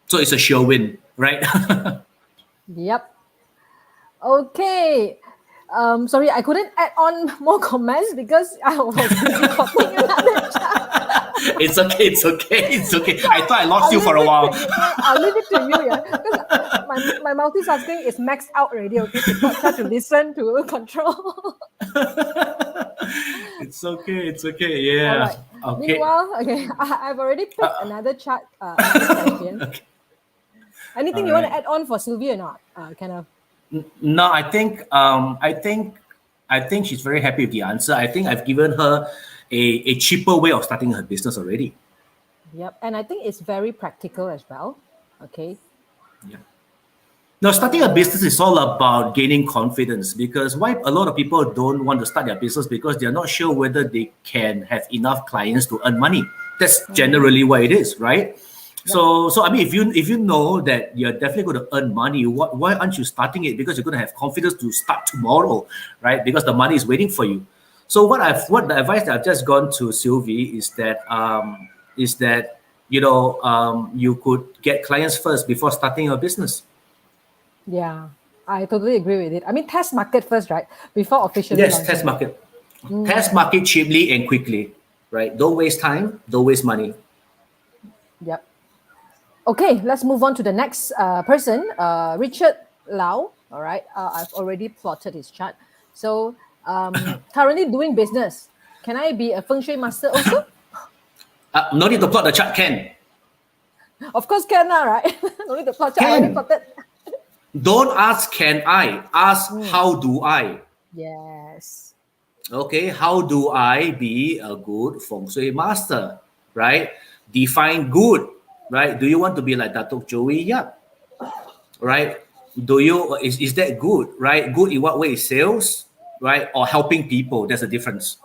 So it's a sure win, right? Yep. Okay. Sorry, I couldn't add on more comments because I was busy plotting another chart. It's okay. I thought I lost you for a while. I'll leave it to you, yeah. Because my multitasking is maxed out already, okay? To try to listen, to control. It's okay. Yeah. All right. Okay. Meanwhile, okay, I've already picked another chart question. Okay. Anything you want to add on for Sylvia or not? Kenneth? No, I think she's very happy with the answer. I think I've given her a cheaper way of starting her business already. Yep, and I think it's very practical as well. Okay. Yeah. Now, starting a business is all about gaining confidence, because why a lot of people don't want to start their business because they're not sure whether they can have enough clients to earn money. That's generally what it is, right? So I mean, if you know that you're definitely going to earn money, why aren't you starting it? Because you're going to have confidence to start tomorrow, right? Because the money is waiting for you. So what the advice that I've just gone to Sylvie is that you could get clients first before starting your business. Yeah, I totally agree with it. I mean, test market first, right? Before officially Yes, launching. test market. Test market cheaply and quickly, right? Don't waste time. Don't waste money. Yep. Okay, let's move on to the next person, Richard Lau. All right, I've already plotted his chart. So currently doing business. Can I be a Feng Shui master also? No need to plot the chart, Ken. Of course can, right? No need to plot chart. I already plotted. Don't ask can I, ask how do I. Yes. Okay, how do I be a good Feng Shui master, right? Define good, right? Do you want to be like Datuk Joey Yap, right? Is that good, right? Good in what way? Sales, right? Or helping people? There's a difference.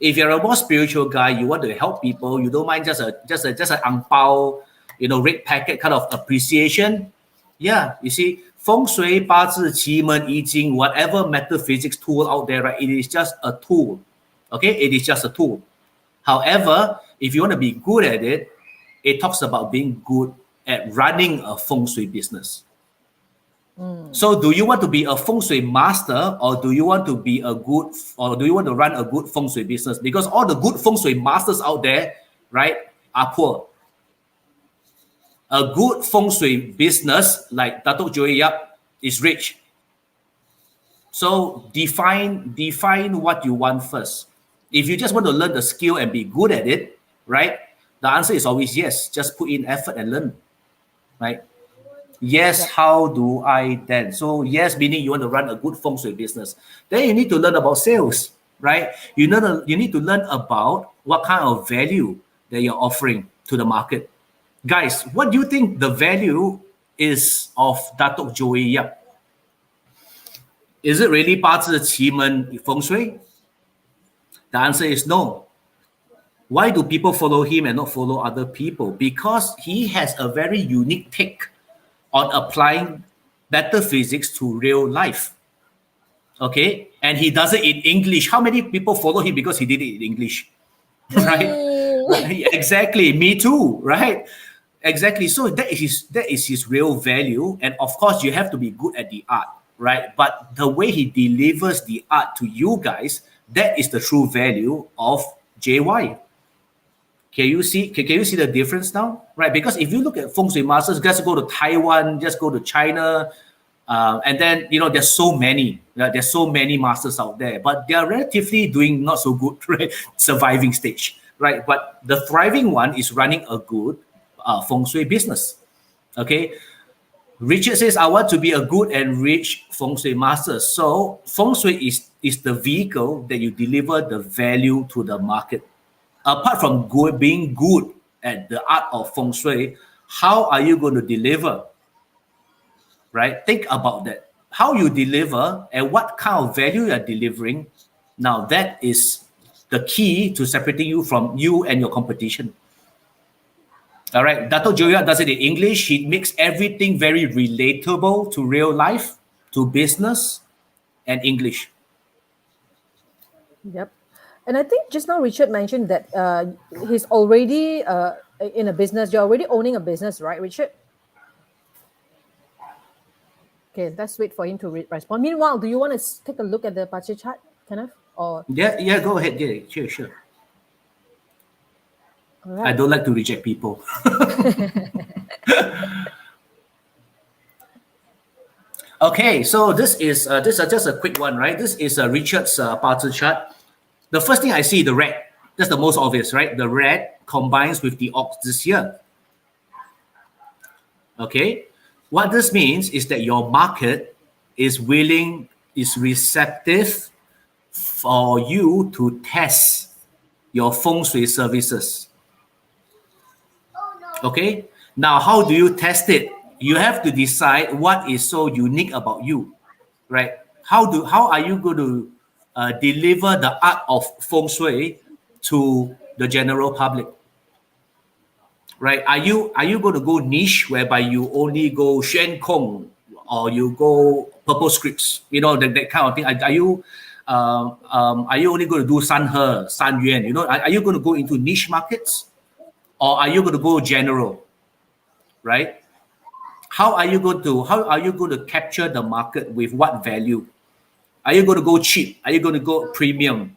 If you're a more spiritual guy, you want to help people. You don't mind just an ang pao, red packet kind of appreciation. Yeah, you see, Feng Shui, 八字, Qi Men, I Ching, whatever metaphysics tool out there, right? It is just a tool. Okay, it is just a tool. However, if you want to be good at it, it talks about being good at running a Feng Shui business. So, do you want to be a Feng Shui master, or do you want to be a good, or do you want to run a good Feng Shui business? Because all the good Feng Shui masters out there, right, are poor. A good Feng Shui business like Datuk Joey Yap is rich. So define what you want first. If you just want to learn the skill and be good at it, right? The answer is always yes. Just put in effort and learn, right? Yes, Yep. how do I then? So yes, meaning you want to run a good Feng Shui business. Then you need to learn about sales, right? You need to learn about what kind of value that you're offering to the market. Guys, what do you think the value is of Datuk Joey Yap? Is it really 八字奇门 Feng Shui? The answer is no. Why do people follow him and not follow other people? Because he has a very unique take on applying metaphysics to real life. Okay? And he does it in English. How many people follow him because he did it in English? Right? Me. Exactly. Me too. Right? Exactly. So that is his real value. And of course, you have to be good at the art, right? But the way he delivers the art to you guys, that is the true value of JY. Can you see? Can you see the difference now? Right? Because if you look at Feng Shui masters, just go to Taiwan, just go to China, and then there's so many. There's so many masters out there, but they are relatively doing not so good, right? Surviving stage, right? But the thriving one is running a good Feng Shui business. Okay. Richard says, I want to be a good and rich Feng Shui master. So Feng Shui is the vehicle that you deliver the value to the market. Apart from being good at the art of Feng Shui, how are you going to deliver? Right? Think about that. How you deliver and what kind of value you are delivering. Now that is the key to separating you from you and your competition. All right, Dato Joya does it in English. He makes everything very relatable to real life, to business, and English. Yep. And I think just now Richard mentioned that he's already in a business. You're already owning a business, right, Richard? Okay, let's wait for him to respond. Meanwhile, do you want to take a look at the Pachi chart, Kenneth? Or Yeah, go ahead. Yeah, sure. all I right. don't like to reject people. Okay, so this is just a quick one, right? This is Richard's party chart. The first thing I see, the red. That's the most obvious, right? The red combines with the ox this year. Okay, what this means is that your market is receptive for you to test your Feng Shui services. Okay, now how do you test it? You have to decide what is so unique about you, right? How are you going to deliver the art of Feng Shui to the general public? Right? Are you going to go niche whereby you only go Shen Kong or you go purple scripts? That kind of thing. Are you only going to do San He, San Yuan? Are you going to go into niche markets, or are you going to go general? Right? How are you going to capture the market with what value? Are you going to go cheap? Are you going to go premium?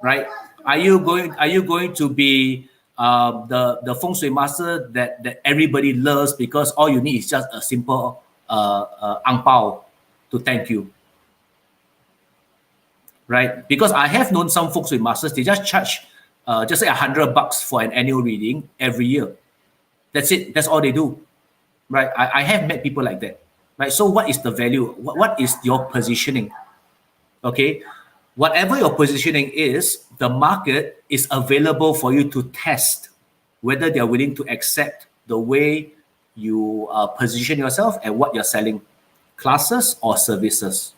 Right? Are you going to be the Feng Shui master that everybody loves because all you need is just a simple ang pao to thank you? Right? Because I have known some Feng Shui masters, they just charge just say $100 for an annual reading every year. That's it. That's all they do. Right? I have met people like that. Right? So what is the value? What is your positioning? Okay, whatever your positioning is, the market is available for you to test whether they're willing to accept the way you position yourself and what you're selling, classes or services,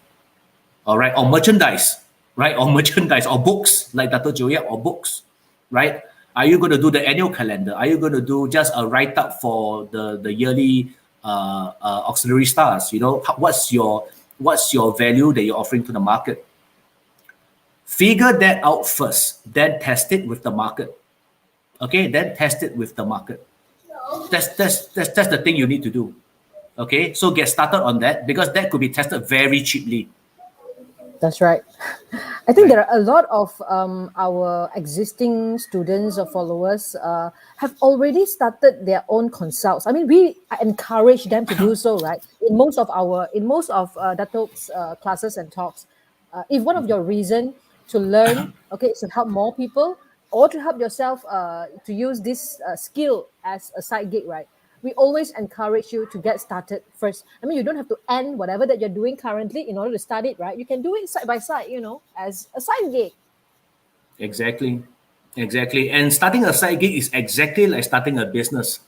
all right, or merchandise, right, or merchandise or books like Dr. Joya, or books, right? Are you going to do the annual calendar? Are you going to do just a write up for the yearly auxiliary stars. What's your value that you're offering to the market? Figure that out first, then test it with the market. Okay, then test it with the market. That's the thing you need to do. Okay, so get started on that, because that could be tested very cheaply. That's right. I think Right. there are a lot of our existing students or followers have already started their own consults. I mean, we encourage them to do so, right? In most of Datuk's classes and talks, if one of your reason to learn, okay, is to help more people or to help yourself to use this skill as a side gig, right? We always encourage you to get started first. I mean, you don't have to end whatever that you're doing currently in order to start it, right? You can do it side by side, as a side gig. Exactly. Exactly. And starting a side gig is exactly like starting a business.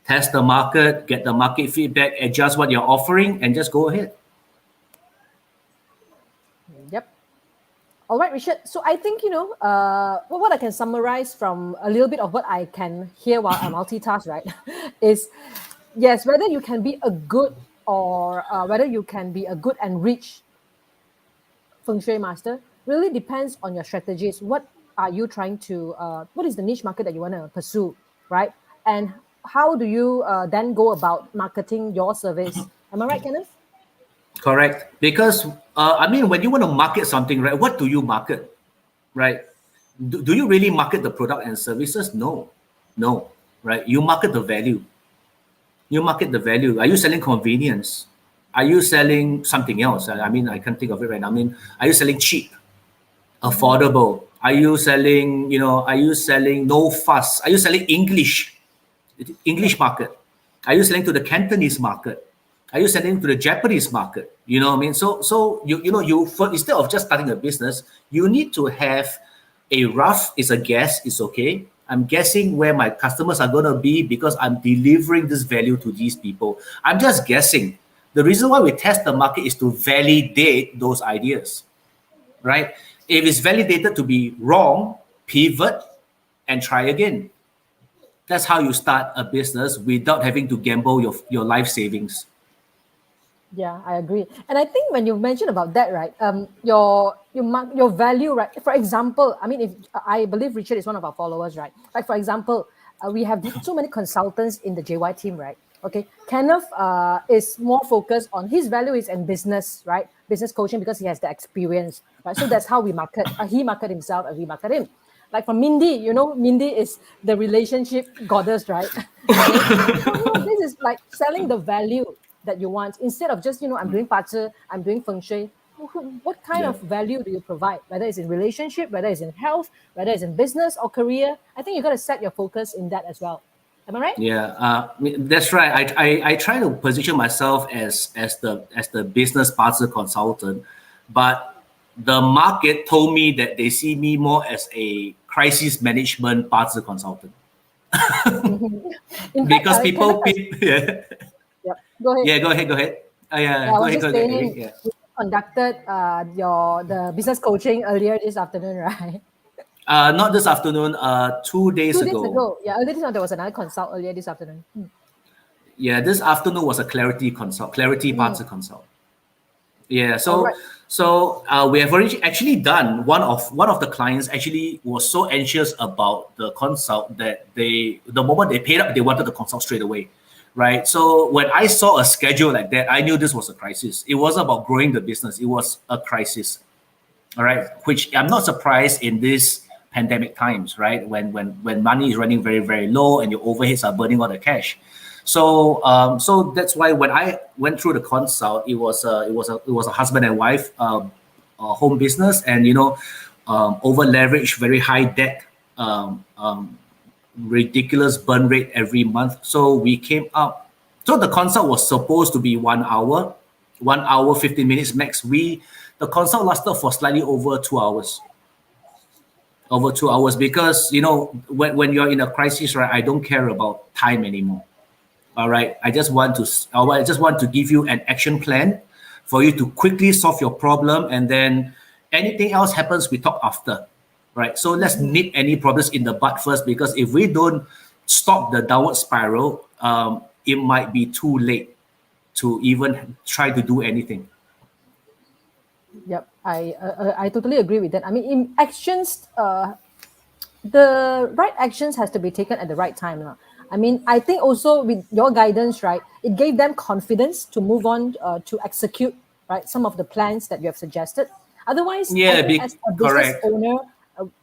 Test the market, get the market feedback, adjust what you're offering, and just go ahead. Yep. All right, Richard. So I think, what I can summarize from a little bit of what I can hear while I multitask, right, is yes, whether you can be a good or whether you can be a good and rich Feng Shui master really depends on your strategies. What are you trying to, what is the niche market that you want to pursue, right? And how do you then go about marketing your service? Am I right, Kenneth? Correct. Because, when you want to market something, right, what do you market, right? Do you really market the product and services? No. No, right? You market the value. You market the value. Are you selling convenience? Are you selling something else? I can't think of it right now. Are you selling cheap, Mm-hmm. affordable? Are you selling, are you selling no fuss? Are you selling Yep. English market? Are you selling to the Cantonese market? Are you selling to the Japanese market? You know what I mean? So instead of just starting a business, you need to have a rough, is a guess, it's okay. I'm guessing where my customers are gonna be because I'm delivering this value to these people. I'm just guessing. The reason why we test the market is to validate those ideas, right? If it's validated to be wrong, pivot and try again. That's how you start a business without having to gamble your life savings. Yeah, I agree. And I think when you mentioned about that, right, your value, right? For example, I mean, if I believe Richard is one of our followers, right? Like for example, we have so many consultants in the JY team, right? Okay, Kenneth is more focused on his value is in business, right? Business coaching because he has the experience, right? So that's how we market. He market himself and we market him. Like for Mindy, Mindy is the relationship goddess, right? Okay, so this is like selling the value that you want instead of just I'm doing pazi, I'm doing feng shui. What kind Yeah. of value do you provide, whether it's in relationship, whether it's in health, whether it's in business or career? I think you got to set your focus in that as well. Am I right? Yeah, that's right. I try to position myself as the business partner consultant, but the market told me that they see me more as a crisis management partner consultant In fact, because Kenneth has, yeah, yep, go ahead. yeah, go ahead. Yeah, Yeah, I go was ahead, just go ahead, Eric. saying Yeah. you conducted the business coaching earlier this afternoon, right? Not this afternoon. 2 days 2 days ago. ago. Yeah, earlier this afternoon, there was another consult earlier this afternoon. Yeah, this afternoon was a clarity Mm. partner consult. Yeah, All right. so we have already actually done one of the clients actually was so anxious about the consult that the moment they paid up they wanted the consult straight away, right? So when I saw a schedule like that, I knew this was a crisis. It wasn't about growing the business; it was a crisis. All right, which I'm not surprised in these pandemic times, right? When money is running very very low and your overheads are burning all the cash. So that's why when I went through the consult, it was a husband and wife home business, and over leveraged, very high debt, ridiculous burn rate every month. So we came up. So the consult was supposed to be 1 hour, 1 hour 15 minutes max. The consult lasted for slightly over 2 hours because when you're in a crisis, right? I don't care about time anymore. All right, I just want to give you an action plan for you to quickly solve your problem, and then anything else happens, we talk after, right? So let's Mhm. nip any problems in the bud first, because if we don't stop the downward spiral, it might be too late. to even try to do anything. Yep, I totally agree with that. I mean, in actions, the right actions has to be taken at the right time lah. I mean, I think also with your guidance, right, it gave them confidence to move on to execute, right, some of the plans that you have suggested. Otherwise, I Yeah, think be as a business correct. owner,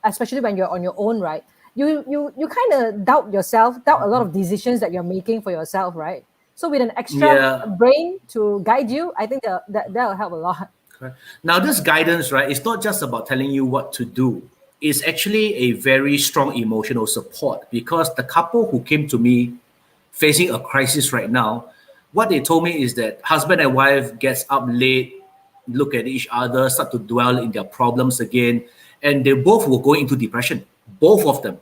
especially when you're on your own, right, you kind of doubt yourself, doubt a lot of decisions that you're making for yourself, right? So with an extra Yeah. brain to guide you, I think that'll help a lot. Correct. Now, this guidance, right, it's not just about telling you what to do. It's actually a very strong emotional support because the couple who came to me facing a crisis right now, what they told me is that husband and wife gets up late, look at each other, start to dwell in their problems again, and they both were going into depression. Both of them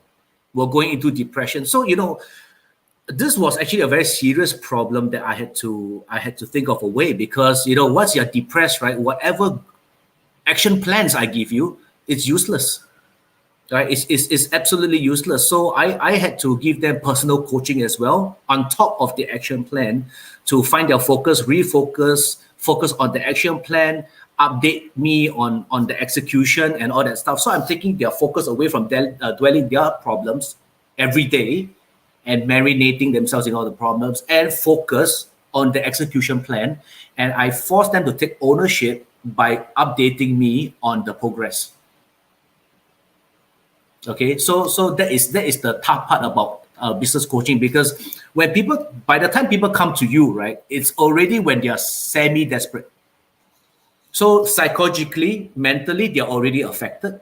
were going into depression. So, this was actually a very serious problem that I had to think of a way because once you're depressed, right, whatever action plans I give you, it's useless, right? It's absolutely useless. So I had to give them personal coaching as well on top of the action plan to find their focus, refocus, focus on the action plan, update me on the execution and all that stuff. So I'm taking their focus away from dwelling their problems every day and marinating themselves in all the problems and focus on the execution plan. And I force them to take ownership by updating me on the progress. Okay, so that is the tough part about business coaching because by the time people come to you, right, it's already when they are semi desperate. So psychologically, mentally, they're already affected.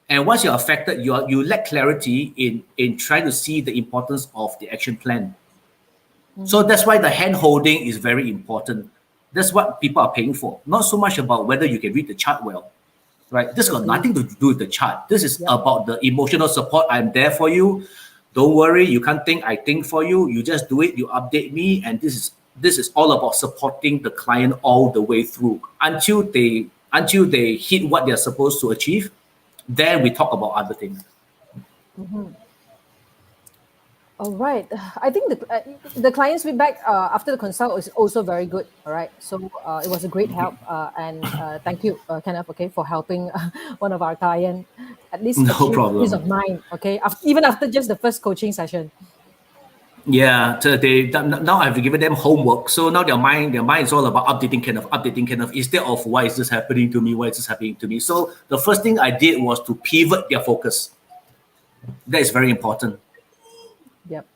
And once you're affected, you lack clarity in trying to see the importance of the action plan. So Mhm. that's why the hand holding is very important. That's what people are paying for. Not so much about whether you can read the chart well, right? This got Agree. nothing to do with the chart. This is Yep. about the emotional support. I'm there for you. Don't worry. You can't think. I think for you. You just do it. You update me, and this is all about supporting the client all the way through until they hit what they're supposed to achieve. Then we talk about other things. Mhm. All right. I think the client's feedback after the consult is also very good. All right. So it was a great help, and thank you, Kenneth, okay, for helping one of our client at least No achieve peace problem. of mind. Okay, even after just the first coaching session. Yeah, so now I've given them homework. So now their mind is all about updating kind of instead of why is this happening to me? Why is this happening to me? So the first thing I did was to pivot their focus. That is very important. Yep.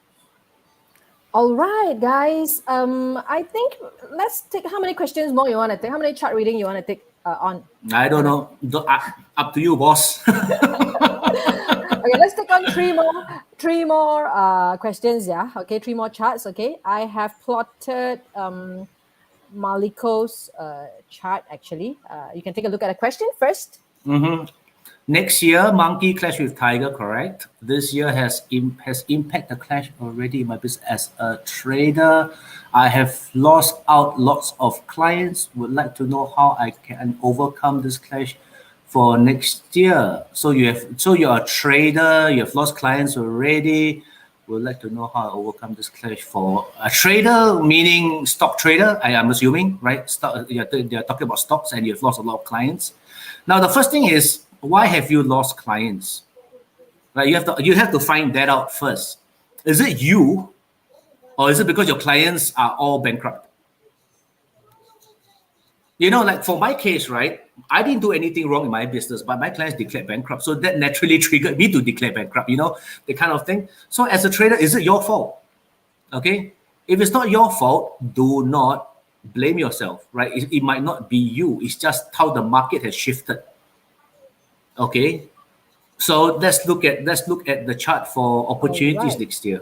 All right, guys. I think let's take how many questions more you want to take? How many chart reading you want to take on, I don't Kenneth? know. Up to you, boss. Okay, let's take on three more questions. Yeah. Okay, three more charts. Okay, I have plotted Maliko's chart actually. You can take a look at a question first. hmm Next year, monkey clash with tiger, correct? This year has impact the clash already in my business as a trader. I have lost out lots of clients. Would like to know how I can overcome this clash for next year. So you're a trader. You have lost clients already. Would like to know how I overcome this clash for a trader, meaning stock trader. I am assuming, right? They're talking about stocks, and you've lost a lot of clients. Now, the first thing is, why have you lost clients? Right? You have to find that out first. Is it you, or is it because your clients are all bankrupt? Like for my case, right? I didn't do anything wrong in my business, but my clients declared bankrupt. So that naturally triggered me to declare bankrupt, the kind of thing. So as a trader, is it your fault? Okay. If it's not your fault, do not blame yourself, right? It might not be you. It's just how the market has shifted. Okay. So let's look at the chart for All opportunities right. next year.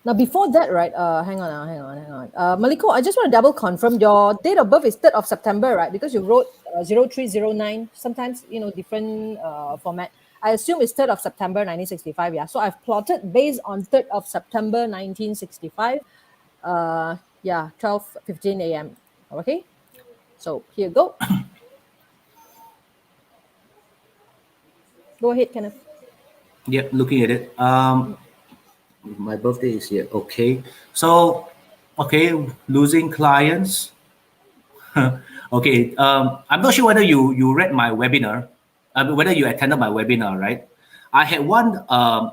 Now, before that, right? Hang on. Maliko, I just want to double confirm your date of birth is 3rd of September, right? Because you wrote 0309. Sometimes different format. I assume it's 3rd of September 1965. Yeah. So I've plotted based on 3rd of September 1965. Yeah, 12:15 a.m. Okay. So here you go. Go ahead, Kenneth. Yep, looking at it. My birthday is here. Okay. So Okay, losing clients. Okay, I'm not sure whether you read my webinar, whether you attended my webinar, right? I had one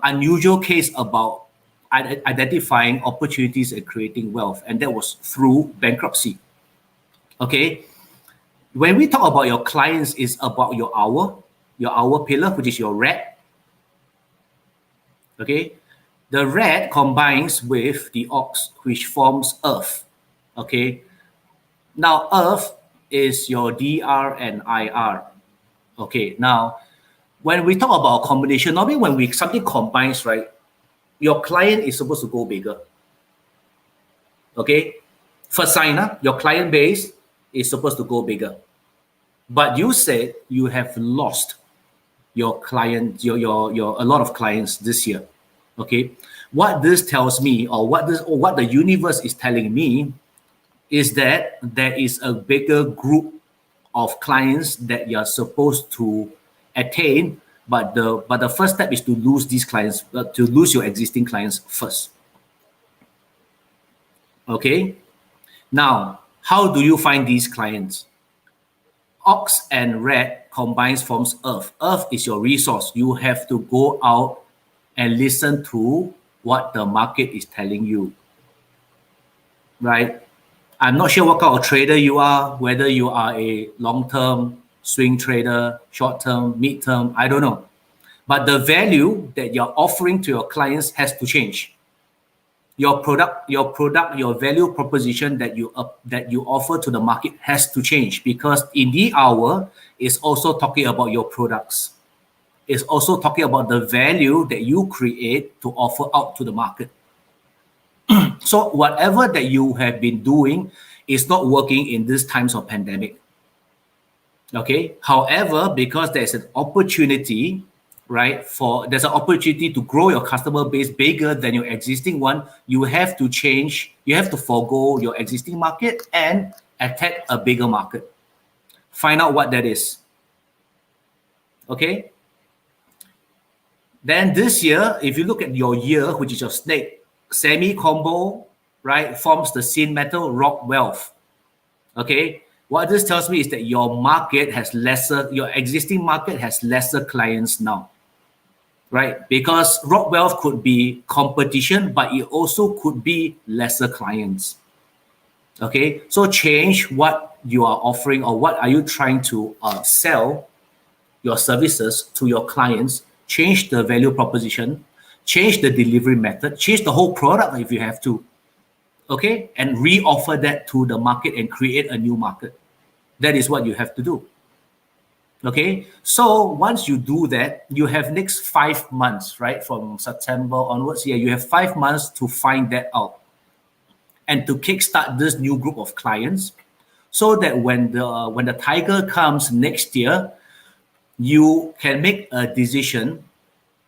unusual case about identifying opportunities and creating wealth, and that was through bankruptcy. Okay, when we talk about your clients, it's about your hour pillar, which is your red. Okay, the red combines with the ox, which forms earth. Okay, now earth is your DR and IR. Okay, now when we talk about combination, normally when we something combines, right, your client is supposed to go bigger. Okay, first sign, your client base is supposed to go bigger, but you said you have lost your client, your a lot of clients this year. Okay, what this tells me, or what the universe is telling me, is that there is a bigger group of clients that you're supposed to attain, but the first step is to lose these clients, to lose your existing clients first. Okay, now how do you find these clients? Ox and red combines forms earth. Earth is your resource. You have to go out and listen to what the market is telling you, right? I'm not sure what kind of trader you are, whether you are a long-term swing trader, short-term, mid-term, I don't know. But the value that you're offering to your clients has to change. Your value proposition that you offer to the market has to change, because in the hour is also talking about your products. It's also talking about the value that you create to offer out to the market. So whatever that you have been doing is not working in these times of pandemic. Okay. However, because there's an opportunity, right? There's an opportunity to grow your customer base bigger than your existing one. You have to change. You have to forego your existing market and attack a bigger market. Find out what that is. Okay. Then this year, if you look at your year, which is your snake, semi-combo, right, forms the sin metal rock wealth. Okay. What this tells me is that your existing market has lesser clients now, right? Because rock wealth could be competition, but it also could be lesser clients. Okay. So change what you are offering, or what are you trying to sell your services to your clients. Change the value proposition, change the delivery method, change the whole product if you have to. Okay, and re-offer that to the market and create a new market. That is what you have to do. Okay, so once you do that, you have next 5 months, right? From September onwards, yeah, you have 5 months to find that out and to kickstart this new group of clients, so that when the tiger comes next year, you can make a decision,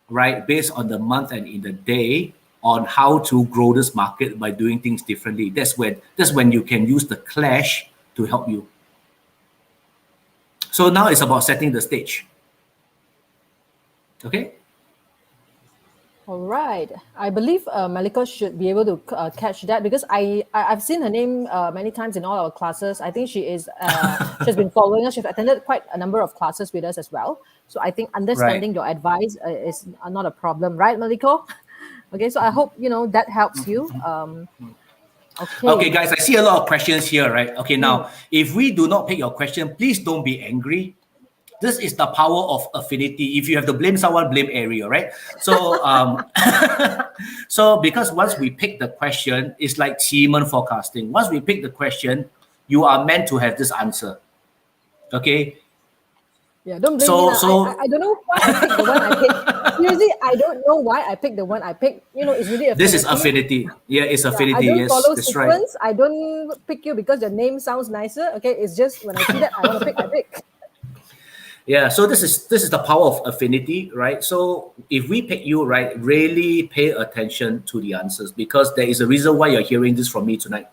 right, based on the month and in the day, on how to grow this market by doing things differently. That's when you can use the clash to help you. So now it's about setting the stage. Okay. All right. I believe Malika should be able to catch that, because I've seen her name many times in all our classes. I think she has been following us. She's attended quite a number of classes with us as well. So I think understanding your advice is not a problem, right, Malika? Okay. So I hope that helps you. Okay, guys, I see a lot of questions here, right? Okay, now if we do not pick your question, please don't be angry. This is the power of affinity. If you have to blame someone, blame Ariel, right? So, so because once we pick the question, it's like Qi forecasting. Once we pick the question, you are meant to have this answer. Okay. Yeah, don't blame me. I don't know why I picked the one I picked. Seriously, I don't know why I picked the one I picked. It's really affinity. This is affinity. Yeah, it's affinity. I don't yes, follow that's sequence. right. I don't pick you because your name sounds nicer. Okay, it's just when I see that I want to pick, I pick. Yeah, so this is the power of affinity, right? So if we pick you, right, really pay attention to the answers, because there is a reason why you're hearing this from me tonight.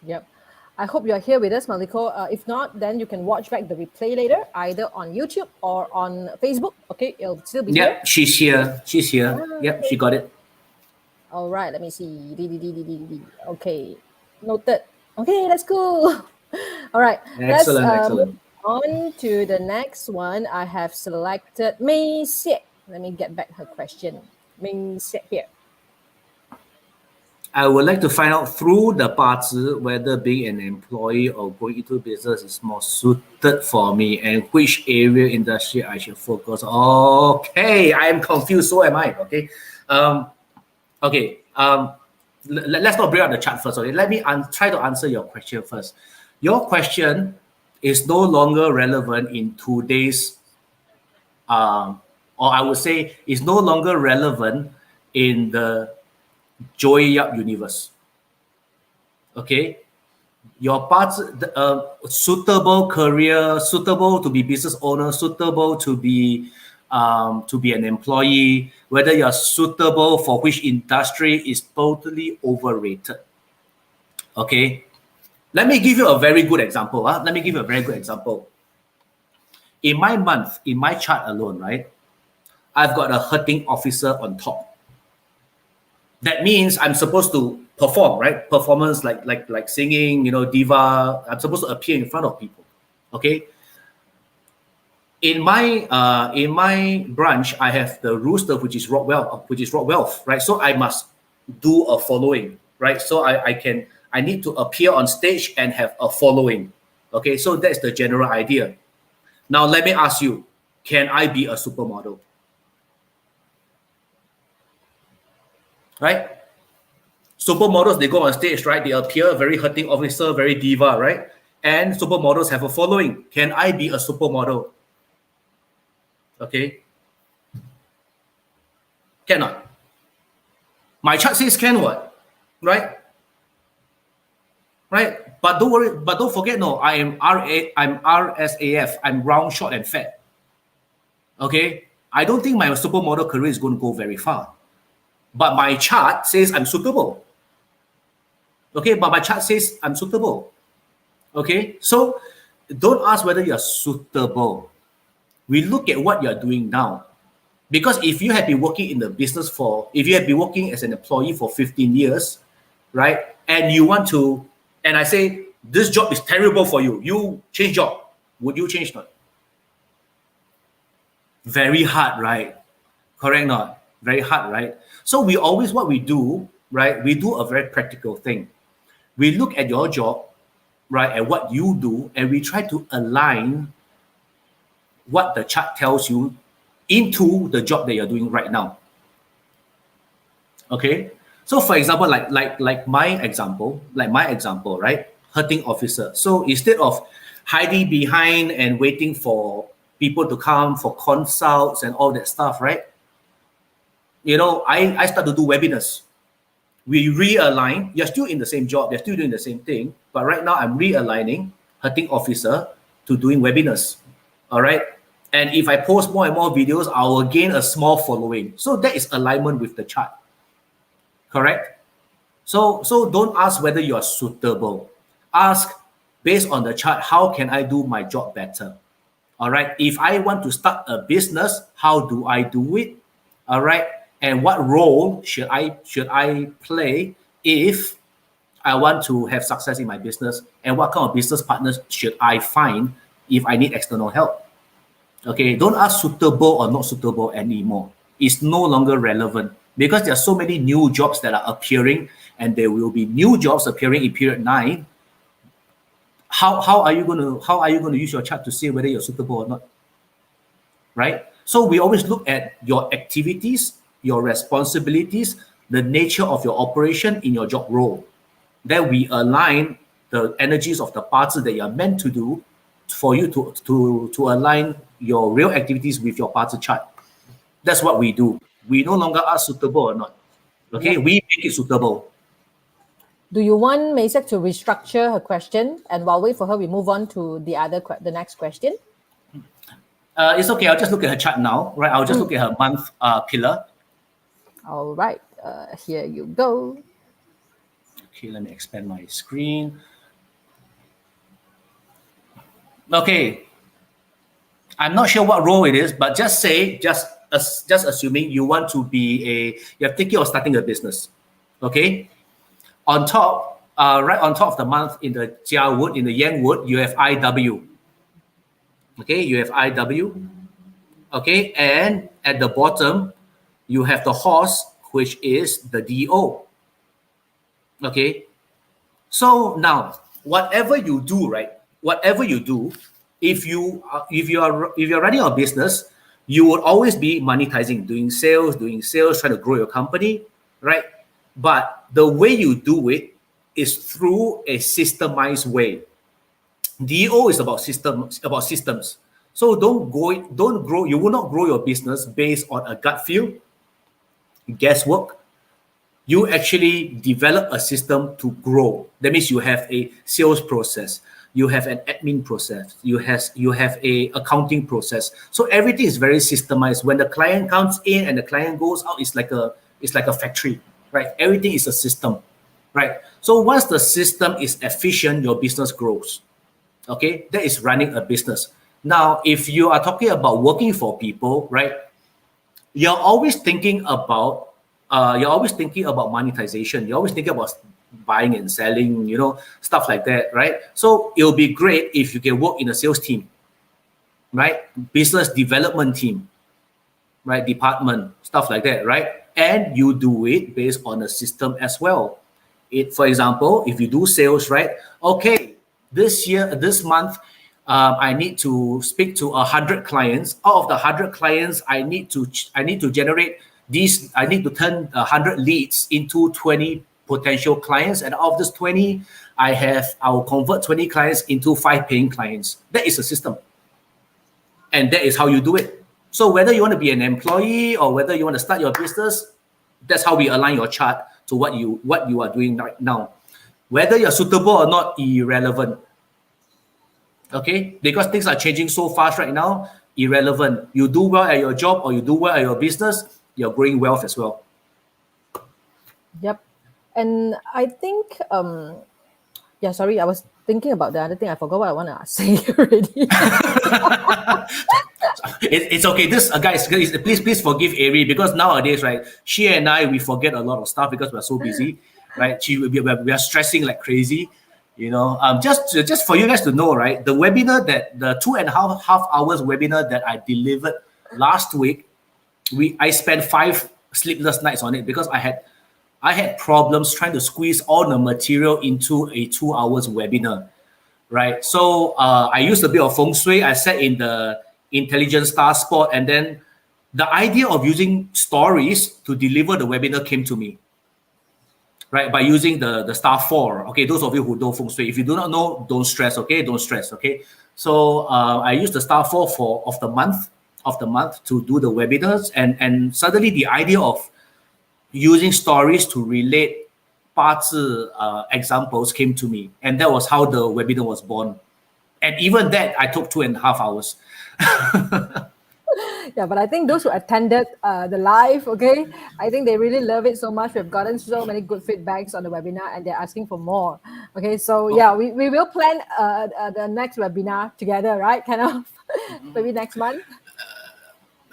Yep. I hope you're here with us, Maliko. If not, then you can watch back the replay later, either on YouTube or on Facebook. Okay, it'll still be here. Yep, she's here. She's here. Yep, she got it. All right, let me see. Okay, noted. Okay, that's cool. All right, let's Excellent, move excellent. on to the next one. I have selected Mei Xie. Let me get back her question. Mei Xie here. I would like to find out through the 八字 whether being an employee or going into business is more suited for me and which area industry I should focus on. Okay, I am confused. So am I. Okay. Um, okay. Let's not bring up the chart first. Okay. Let me try to answer your question first. Your question is no longer relevant in today's, or I would say, is no longer relevant in the Joy Yap universe. Okay, your parts, suitable career, suitable to be business owner, suitable to be an employee, whether you're suitable for which industry is totally overrated. Okay, let me give you a very good example. Let me give you a very good example. In my month, in my chart alone, right, I've got a hurting officer on top. That means I'm supposed to perform, right? Performance like singing, diva. I'm supposed to appear in front of people. Okay. In my branch, I have the rooster, which is rock wealth, right? So I must do a following, right? So I need to appear on stage and have a following. Okay, so that's the general idea. Now let me ask you, can I be a supermodel? Right? Supermodels, they go on stage, right? They appear very hurting officer, very diva, right? And supermodels have a following. Can I be a supermodel? Okay. Cannot. My chart says can what? Right? Right? But don't worry, but don't forget, no, I'm RSAF. I'm round, short, and fat. Okay? I don't think my supermodel career is going to go very far. But my chart says I'm suitable. Okay, but my chart says I'm suitable. Okay, so don't ask whether you're suitable. We look at what you're doing now. Because if you have been working in the business if you have been working as an employee for 15 years, right, and you want to, and I say, this job is terrible for you, you change job, would you change not? Very hard, right? Correct not? Very hard, right? So we always, what we do, right, we do a very practical thing. We look at your job, right, and what you do, and we try to align what the chart tells you into the job that you're doing right now. Okay, so for example, like my example, right, hurting officer. So instead of hiding behind and waiting for people to come for consults and all that stuff, right? I start to do webinars. We realign. You're still in the same job, you're still doing the same thing, but right now I'm realigning hurting officer to doing webinars. All right. And if I post more and more videos, I will gain a small following. So that is alignment with the chart. Correct? So don't ask whether you are suitable. Ask based on the chart, how can I do my job better? All right. If I want to start a business, how do I do it? All right. And what role should I play if I want to have success in my business? And what kind of business partners should I find if I need external help? Okay, don't ask suitable or not suitable anymore. It's no longer relevant because there are so many new jobs that are appearing, and there will be new jobs appearing in period 9. How are you going to use your chart to see whether you're suitable or not? Right? So we always look at your activities, your responsibilities, the nature of your operation in your job role. Then we align the energies of the parts that you're meant to do for you to align your real activities with your parts chart. That's what we do. We no longer ask suitable or not. Okay, Yep. we make it suitable. Do you want Mei Xie to restructure her question? And while wait for her, we move on to the next question. It's okay. I'll just look at her chart now, right? I'll just look at her month pillar. All right, here you go. Okay, let me expand my screen. Okay, I'm not sure what role it is, but just assuming you want to be you're thinking of starting a business. Okay, on top, right on top of the month in the Jia wood, in the Yang wood, you have IW. Okay, you have IW. Okay, and at the bottom, you have the horse, which is the DO. Okay, so now whatever you do, right? Whatever you do, if you're running a business, you will always be monetizing, doing sales, trying to grow your company, right? But the way you do it is through a systemized way. DO is about systems. So don't grow. You will not grow your business based on a gut feel, guesswork. You actually develop a system to grow. That means you have a sales process, you have an admin process, you have a accounting process. So everything is very systemized. When the client comes in and the client goes out, it's like a factory, right? Everything is a system, right? So once the system is efficient, your business grows. Okay, that is running a business. Now, if you are talking about working for people, right? You're always thinking about monetization. You're always thinking about buying and selling, stuff like that, right? So it'll be great if you can work in a sales team, right? Business development team, right? Department, stuff like that, right? And you do it based on a system as well. For example, if you do sales, right? Okay, this month, I need to speak to 100 clients. Out of the 100 clients, I need to generate these. I need to turn 100 leads into 20 potential clients, and out of this 20, I'll convert 20 clients into 5 paying clients. That is a system, and that is how you do it. So whether you want to be an employee or whether you want to start your business, that's how we align your chart to what you are doing right now. Whether you're suitable or not, irrelevant. Okay, because things are changing so fast right now, irrelevant. You do well at your job or you do well at your business, you're growing wealth as well. Yep. And I think, yeah, sorry, I was thinking about the other thing. I forgot what I want to say already. It's okay. This guys, please forgive Ari, because nowadays, right, she and I, we forget a lot of stuff because we're so busy, right? We are stressing like crazy. Just for you guys to know, right? The 2.5 hours webinar that I delivered last week, I spent 5 sleepless nights on it because I had problems trying to squeeze all the material into a 2 hours webinar, right? So I used a bit of Feng Shui. I sat in the intelligent star spot, and then the idea of using stories to deliver the webinar came to me, right? By using the star 4. Okay, those of you who know Feng Shui, if you do not know, don't stress. Okay, don't stress. Okay, so I used the star 4 of the month to do the webinars, and suddenly the idea of using stories to relate 八字 examples came to me, and that was how the webinar was born. And even that, I took 2.5 hours. Yeah, but I think those who attended the live, okay, I think they really love it so much. We've gotten so many good feedbacks on the webinar, and they're asking for more. Okay, so yeah, we will plan the next webinar together, right? Kind of maybe next month.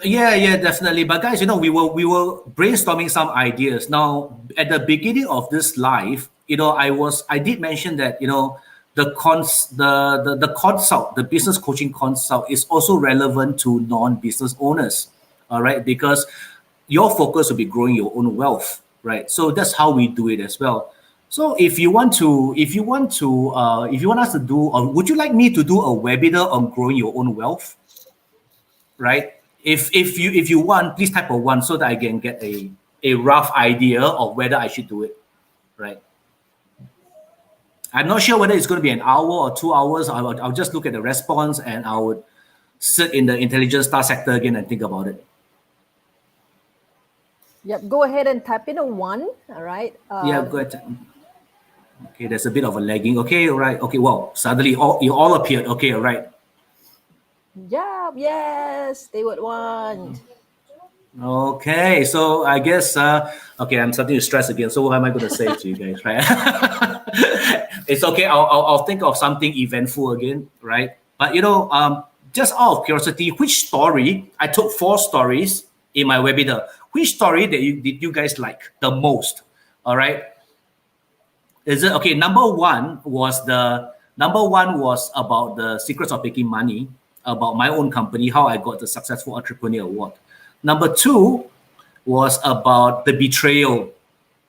Yeah, definitely. But guys, we were brainstorming some ideas. Now, at the beginning of this live, I did mention that the consult, the business coaching consult, is also relevant to non-business owners. All right, because your focus will be growing your own wealth, right? So that's how we do it as well. So if you want us to do, or would you like me to do a webinar on growing your own wealth, right? If you want, please type a 1 so that I can get a rough idea of whether I should do it, right? I'm not sure whether it's going to be an hour or 2 hours. I'll just look at the response, and I would sit in the intelligent star sector again and think about it. Yep, go ahead and type in a 1. All right. Yeah, go ahead. Okay, there's a bit of a lagging. Okay, all right. Okay, well, suddenly you all appeared. Okay, all right. Yeah, yes, they would want. Okay, so I guess okay, I'm starting to stress again. So what am I going to say to you guys, right? It's okay. I'll think of something eventful again, right? But just out of curiosity, which story? I took 4 stories in my webinar. Which story did you guys like the most? All right. Is it okay? Number one was about the secrets of making money, about my own company, how I got the Successful Entrepreneur Award. Number two was about the betrayal.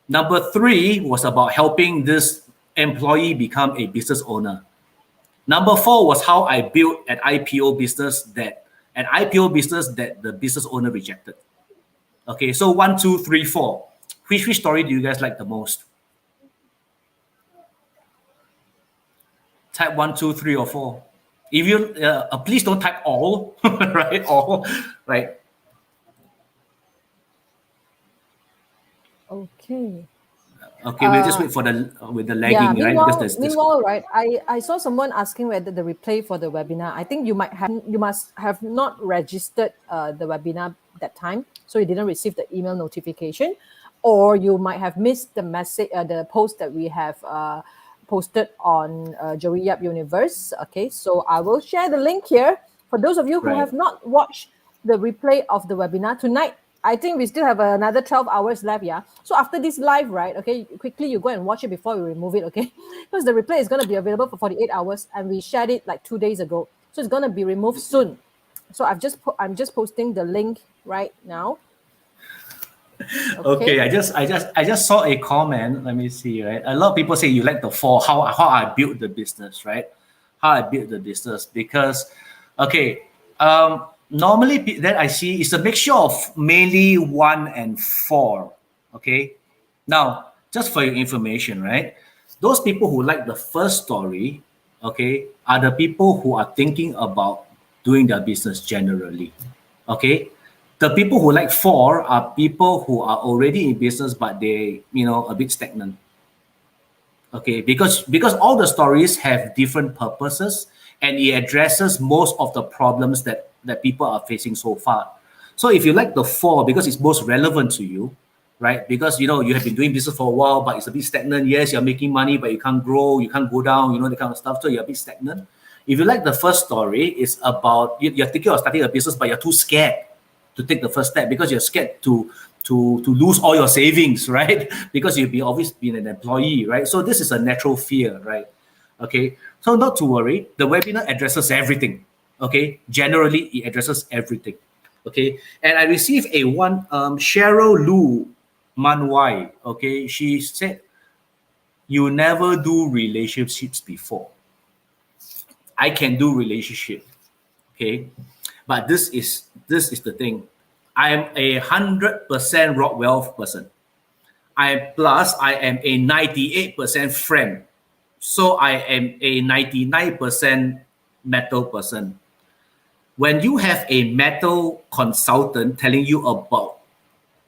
Number three was about helping this employee become a business owner. Number four was how I built an IPO business that the business owner rejected. Okay, so 1, 2, 3, 4. Which story do you guys like the most? Type 1, 2, 3, or 4. If you please don't type all, right? All, right? Okay. Okay, we'll just wait for the with the Yeah. lagging, right? Because there's Meanwhile, right? I saw someone asking whether the replay for the webinar. I think you must have not registered the webinar that time, so you didn't receive the email notification, or you might have missed the message, the post that we have posted on Joey Yap Universe. Okay, so I will share the link here for those of you who Right. have not watched the replay of the webinar tonight. I think we still have another 12 hours left, yeah? So after this live, right, okay, quickly you go and watch it before we remove it, okay? Because the replay is going to be available for 48 hours and we shared it like 2 days ago. So it's going to be removed soon. So I'm just posting the link right now. Okay, I just saw a comment. Let me see, right? A lot of people say you like the 4, how I built the business, right? How I built the business. Because okay, normally that I see is a mixture of mainly 1 and 4. Okay. Now, just for your information, right? Those people who like the first story, okay, are the people who are thinking about doing their business generally. Okay. The people who like 4 are people who are already in business, but they, a bit stagnant. Okay, because all the stories have different purposes and it addresses most of the problems that people are facing so far. So if you like the 4 because it's most relevant to you, right? Because you have been doing business for a while, but it's a bit stagnant. Yes, you're making money, but you can't grow, you can't go down, the kind of stuff. So you're a bit stagnant. If you like the first story, it's about you're thinking of starting a business, but you're too scared to take the first step because you're scared to lose all your savings, right? Because you've always been an employee, right? So this is a natural fear, right? Okay, so not to worry. The webinar addresses everything. Okay, generally it addresses everything. Okay, and I received a one Cheryl Lu Manwai. Okay, she said you never do relationships before. I can do relationship. Okay, but this is the thing. I am 100% rock wealth person. I am a 98% friend. So I am a 99% metal person. When you have a metal consultant telling you about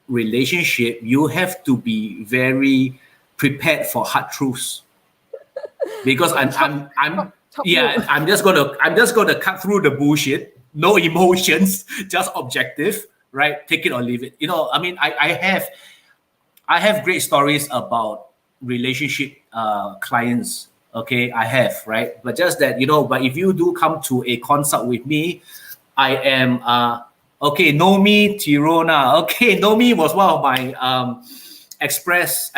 relationship, you have to be very prepared for hard truths. Because I'm just gonna cut through the bullshit. No emotions, just objective, right? Take it or leave it. I mean, I have great stories about relationship clients. Okay, I have, right? But just that, but if you do come to a consult with me, I am okay. Nomi Tirona. Okay, Nomi was one of my express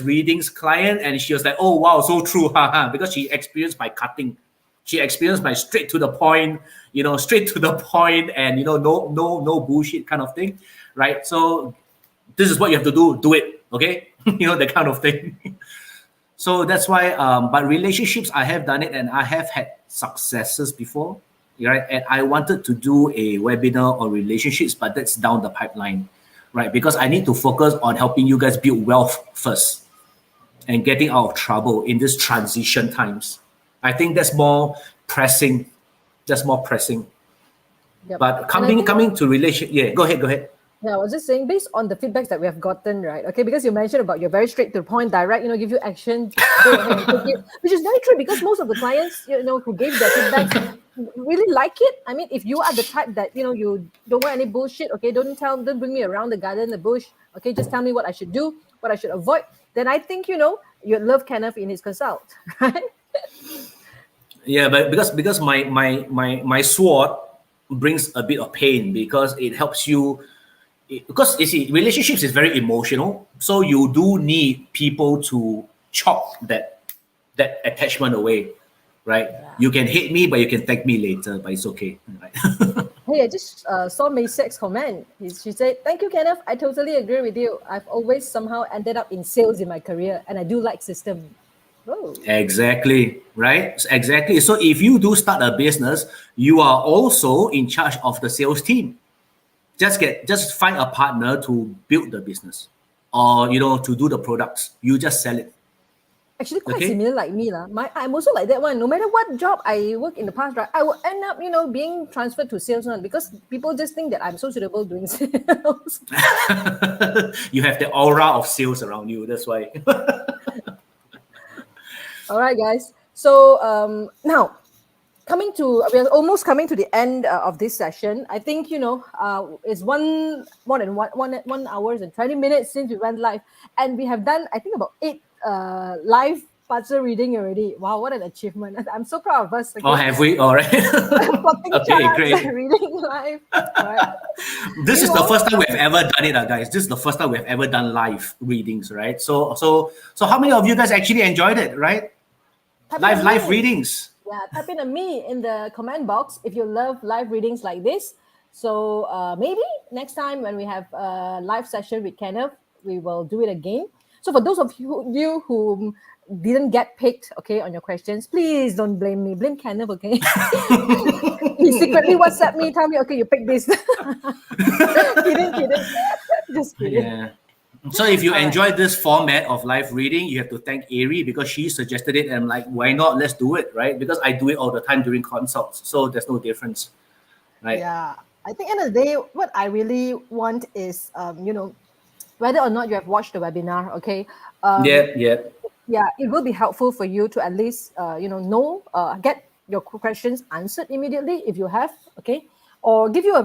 readings client, and she was like, oh wow, so true, haha, because she experienced my cutting. She experienced my straight to the point, and no bullshit kind of thing, right? So this is what you have to do it, okay? That kind of thing. So that's why, but relationships, I have done it and I have had successes before, right? And I wanted to do a webinar on relationships, but that's down the pipeline, right? Because I need to focus on helping you guys build wealth first and getting out of trouble in this transition times. I think that's more pressing. That's more pressing. Yep. But coming to relation, yeah, go ahead. Yeah, I was just saying, based on the feedbacks that we have gotten, right? Okay, because you mentioned about you're very straight to the point, direct, give you action, go ahead and take it, which is very true because most of the clients, who gave their feedbacks really like it. I mean, if you are the type that, you don't want any bullshit, okay, don't bring me around the garden, the bush, okay, just tell me what I should do, what I should avoid, then I think, you'd love Kenneth in his consult, right? Yeah, but because my sword brings a bit of pain because it helps you because you see, relationships is very emotional, so you do need people to chop that attachment away, right? Yeah. You can hate me, but you can thank me later, but it's okay, right? Hey, I just saw Maysek's comment. She said, "Thank you, Kenneth. I totally agree with you. I've always somehow ended up in sales in my career, and I do like system." Oh, Exactly, right? Exactly. So if you do start a business, you are also in charge of the sales team. Just find a partner to build the business, or to do the products. You just sell it. actually, quite Okay. similar like me lah. I'm also like that one. No matter what job I work in the past, right, I will end up being transferred to sales one because people just think that I'm so suitable doing sales. You have the aura of sales around you. That's why. All right, guys. So now we're almost coming to the end of this session. I think it's more than one hours and 20 minutes since we went live, and we have done I think about 8 live puzzle reading already. Wow, what an achievement! I'm so proud of us. Oh, Okay, have we? All right. plotting Okay, charts, great. reading live. All right. This is the Meanwhile, first time we've ever done it, guys. This is the first time we've ever done live readings, right? So how many of you guys actually enjoyed it, right? type in a Live me. readings. Yeah, type in a me in the comment box if you love live readings like this. So maybe next time when we have a live session with Kenneth, we will do it again. So for those of you who didn't get picked, okay, on your questions, please don't blame me. Blame Kenneth, okay? He secretly WhatsApp me, tell me, okay, you pick this. Kidding. Just kidding. Yeah. So if you All right. enjoyed this format of live reading, you have to thank Ari because she suggested it, and I'm like, why not? Let's do it, right? Because I do it all the time during consults, so there's no difference, right? Yeah. I think end of the day, what I really want is, whether or not you have watched the webinar, okay, Yeah, yeah, yeah, it will be helpful for you to at least get your questions answered immediately if you have, okay, or give you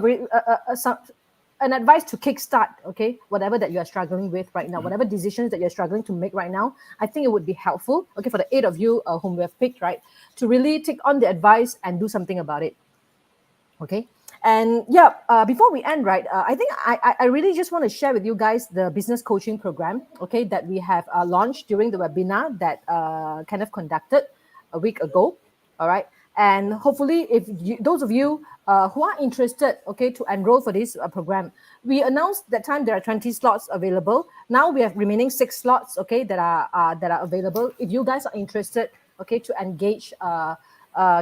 an advice to kickstart, okay, whatever that you are struggling with right now, whatever decisions that you're struggling to make right now. I think it would be helpful, okay, for the 8 of you whom we have picked, right, to really take on the advice and do something about it. Okay. And yeah, before we end, right, I think I really just want to share with you guys the business coaching program, okay, that we have launched during the webinar that Kenneth conducted a week ago. All right. And hopefully, if those of you who are interested, okay, to enroll for this program, we announced that time there are 20 slots available. Now we have remaining 6 slots, okay, that are available. If you guys are interested, okay, to engage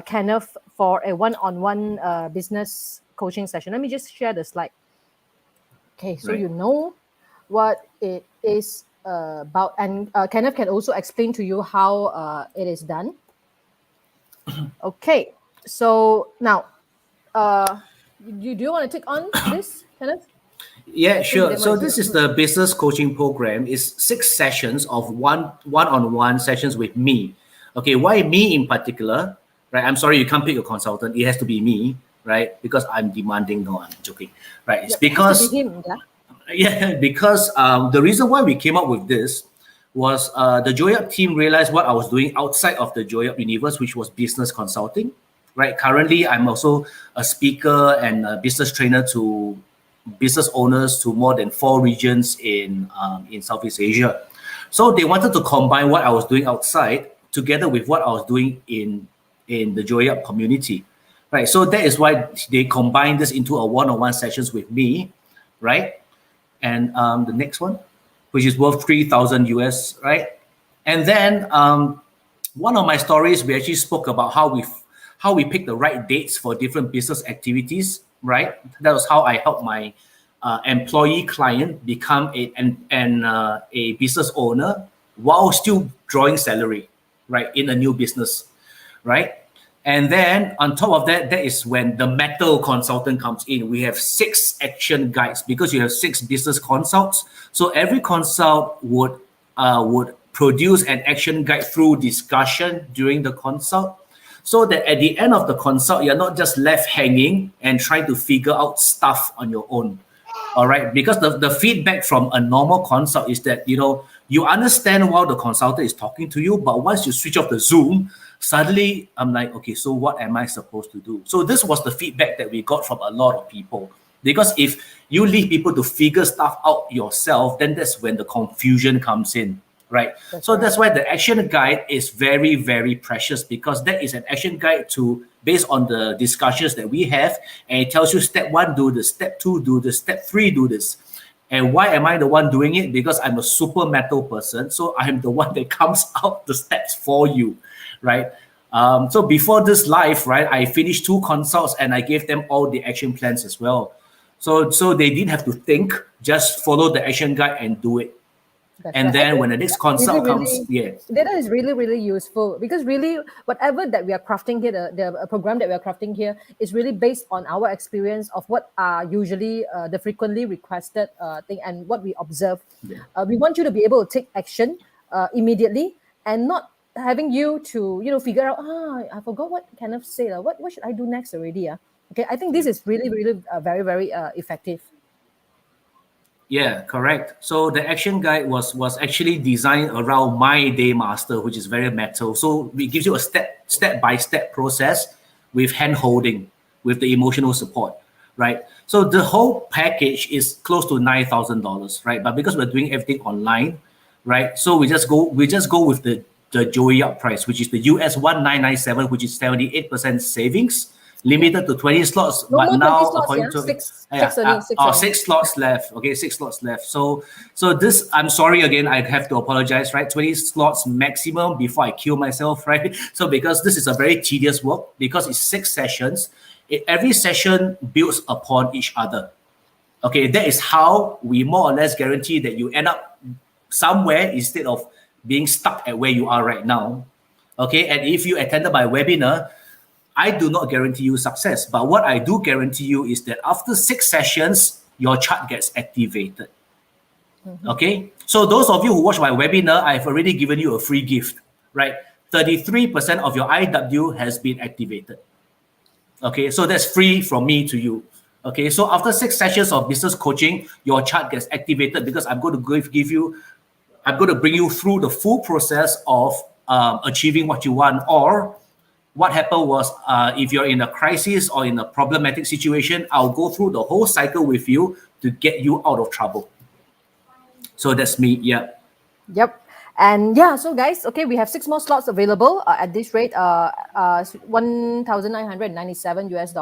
Kenneth for a one-on-one business coaching session. Let me just share the slide. Okay, so right. you know what it is about, and Kenneth can also explain to you how it is done. Okay, so now, do you want to take on this, Kenneth? Yeah, Since you sure. didn't want So to this say is the business coaching program. It's 6 sessions of one-on-one sessions with me. Okay, why me in particular? Right. I'm sorry you can't pick a consultant. It has to be me, right? Because I'm demanding. No, I'm joking. Right. It's Yep, it has to be because him. Yeah. yeah, because the reason why we came up with this was the Joy Up team realized what I was doing outside of the Joy Up universe, which was business consulting. Right. Currently, I'm also a speaker and a business trainer to business owners to more than 4 regions in Southeast Asia. So they wanted to combine what I was doing outside together with what I was doing in the Joy Up community. Right. So that is why they combined this into a one-on-one sessions with me, right? And the next one, which is worth 3,000 US, right? And then one of my stories, we actually spoke about how we pick the right dates for different business activities, right? That was how I helped my employee client become a business owner while still drawing salary, right, in a new business, right? And then on top of that, that is when the metal consultant comes in. We have 6 action guides because you have 6 business consults. So every consult would produce an action guide through discussion during the consult, so that at the end of the consult, you're not just left hanging and trying to figure out stuff on your own. All right, because the feedback from a normal consult is that you understand while the consultant is talking to you, but once you switch off the Zoom, suddenly I'm like, okay, so what am I supposed to do? So this was the feedback that we got from a lot of people. Because you leave people to figure stuff out yourself, then that's when the confusion comes in, right? That's why the action guide is very, very precious, because that is an action guide to based on the discussions that we have, and it tells you step 1 do this, step 2 do this, step 3 do this. And why am I the one doing it? Because I'm a super metal person, so I'm the one that comes out the steps for you, right? So before this live, right, I finished 2 consults and I gave them all the action plans as well. So they didn't have to think, just follow the action guide and do it. And then when the next consult comes, data is really, really useful, because really whatever that we are crafting here, the program that we are crafting here is really based on our experience of what are usually the frequently requested thing and what we observe. We want you to be able to take action immediately, and not having you to figure out, I forgot what Kenneth said, what should I do next already. Okay, I think this is really, really very, very effective. Yeah, correct. So the action guide was actually designed around my day master, which is very metal. So it gives you a step by step process with hand holding, with the emotional support, right? So the whole package is close to $9,000, right? But because we're doing everything online, right? So we just go with the Joey Yap price, which is the US 1997, which is 78% savings. Limited to 20 slots, no, but now slots, according to six slots left. Okay, 6 slots left. So this, I'm sorry again, I have to apologize, right? 20 slots maximum before I kill myself, right? So because this is a very tedious work, because it's 6 sessions, every session builds upon each other. Okay, that is how we more or less guarantee that you end up somewhere instead of being stuck at where you are right now. Okay, and if you attended my webinar, I do not guarantee you success, but what I do guarantee you is that after 6 sessions, your chart gets activated. Okay, so those of you who watch my webinar, I've already given you a free gift, right? 33% of your IW has been activated. Okay, so that's free from me to you. Okay, so after 6 sessions of business coaching, your chart gets activated, because I'm going to I'm going to bring you through the full process of achieving what you want. Or what happened was, if you're in a crisis or in a problematic situation, I'll go through the whole cycle with you to get you out of trouble. So that's me. Yeah. Yep. And so guys, okay, we have 6 more slots available at this rate, $1,997 US.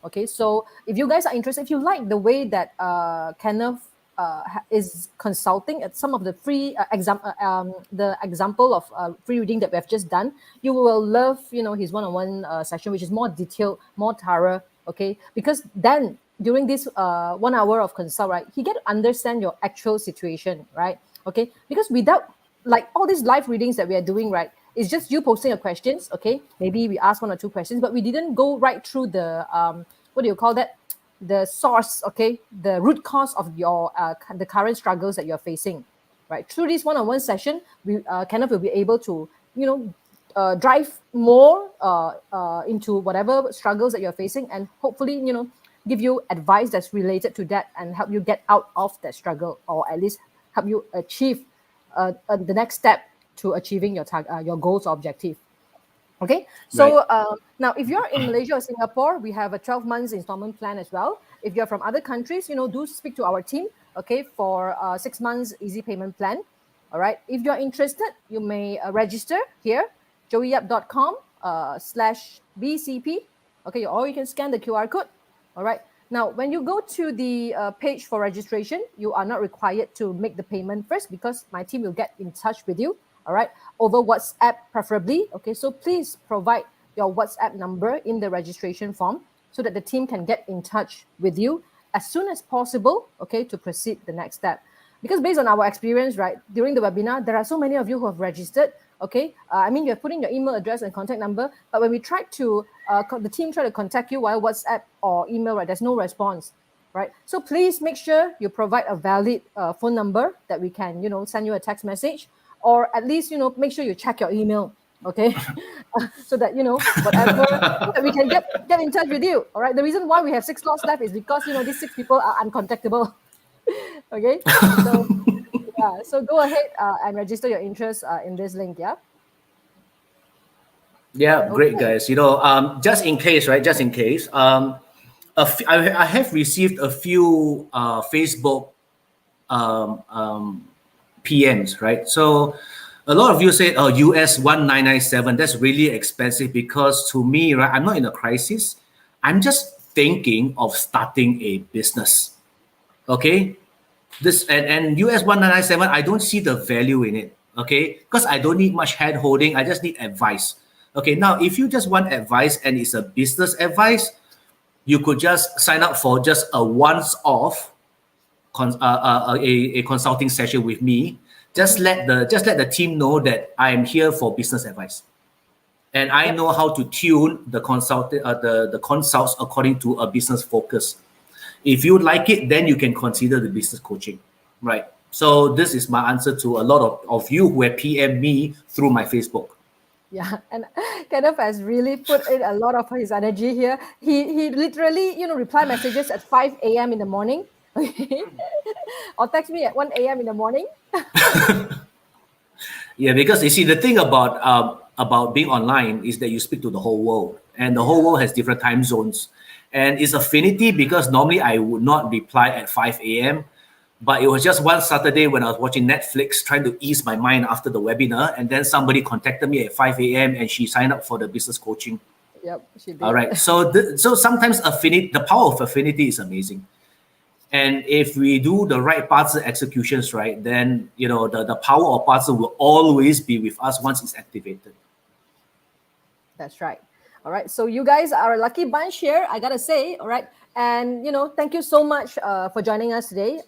Okay, so if you guys are interested, if you like the way that Kenneth is consulting at some of the free the example of free reading that we have just done, you will love his one-on-one session, which is more detailed, more thorough. Okay, because then during this 1 hour of consult, right, he get to understand your actual situation, right? Okay, because without like all these live readings that we are doing, right, it's just you posting your questions. Okay, maybe we ask 1 or 2 questions, but we didn't go right through the what do you call that, the source, okay, the root cause of your the current struggles that you're facing, right? Through this one-on-one session, we Kenneth will be able to drive more into whatever struggles that you're facing, and hopefully give you advice that's related to that and help you get out of that struggle, or at least help you achieve the next step to achieving your goals or objective. Okay, so now if you're in Malaysia or Singapore, we have a 12 months installment plan as well. If you're from other countries, do speak to our team, okay, for 6 months easy payment plan. All right, if you're interested, you may register here, joeyyap.com/BCP. Okay, or you can scan the QR code. All right, now when you go to the page for registration, you are not required to make the payment first, because my team will get in touch with you, all right, over WhatsApp preferably. Okay, so please provide your WhatsApp number in the registration form so that the team can get in touch with you as soon as possible, okay, to proceed the next step. Because based on our experience, right, during the webinar, there are so many of you who have registered, okay? I mean, you have put in your email address and contact number, but when we tried to, the team tried to contact you via WhatsApp or email, right, there's no response, right? So please make sure you provide a valid phone number that we can, send you a text message, or at least, make sure you check your email, okay? So that, whatever, so that we can get in touch with you, all right? The reason why we have 6 slots left is because, these 6 people are uncontactable, okay? So, so go ahead and register your interest in this link, yeah? Yeah, great, guys. Just in case, right? Just in case, I have received a few Facebook um, um, PMs, right? So a lot of you said, oh, US 1997, that's really expensive because to me, right, I'm not in a crisis. I'm just thinking of starting a business. Okay. And US 1997, I don't see the value in it. Okay. Because I don't need much hand holding. I just need advice. Okay. Now, if you just want advice and it's a business advice, you could just sign up for just a once off a consulting session with me. Just let the team know that I am here for business advice, and I Yep. know how to tune the consults according to a business focus. If you like it, then you can consider the business coaching, right? So this is my answer to a lot of you who have PM me through my Facebook. Yeah, and Kenneth has really put in a lot of his energy here. He literally, reply messages at 5 a.m. in the morning, okay, or text me at 1 a.m. in the morning. Yeah, because you see, the thing about being online is that you speak to the whole world, and the whole Yeah, world has different time zones, and it's affinity because normally I would not reply at 5 a.m. But it was just one Saturday when I was watching Netflix, trying to ease my mind after the webinar, and then somebody contacted me at 5 a.m. and she signed up for the business coaching. yep, she All did. right, so sometimes affinity, the power of affinity is amazing. And if we do the right parts and executions right, then the power of parts will always be with us once it's activated. That's right. All right. So you guys are a lucky bunch here, I gotta say. All right. And thank you so much for joining us today.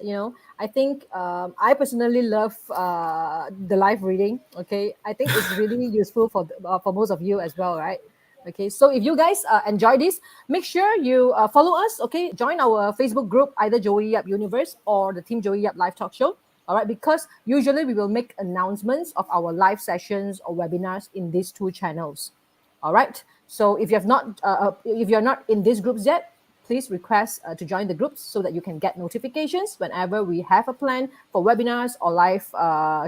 I think I personally love the live reading. Okay, I think it's really useful for most of you as well, right? Okay, so if you guys enjoy this, make sure you follow us. Okay, join our Facebook group, either Joey Yap Universe or the Team Joey Yap Live Talk Show. All right, because usually we will make announcements of our live sessions or webinars in these two channels. All right. So if you're not in these groups yet, please request to join the groups so that you can get notifications whenever we have a plan for webinars or live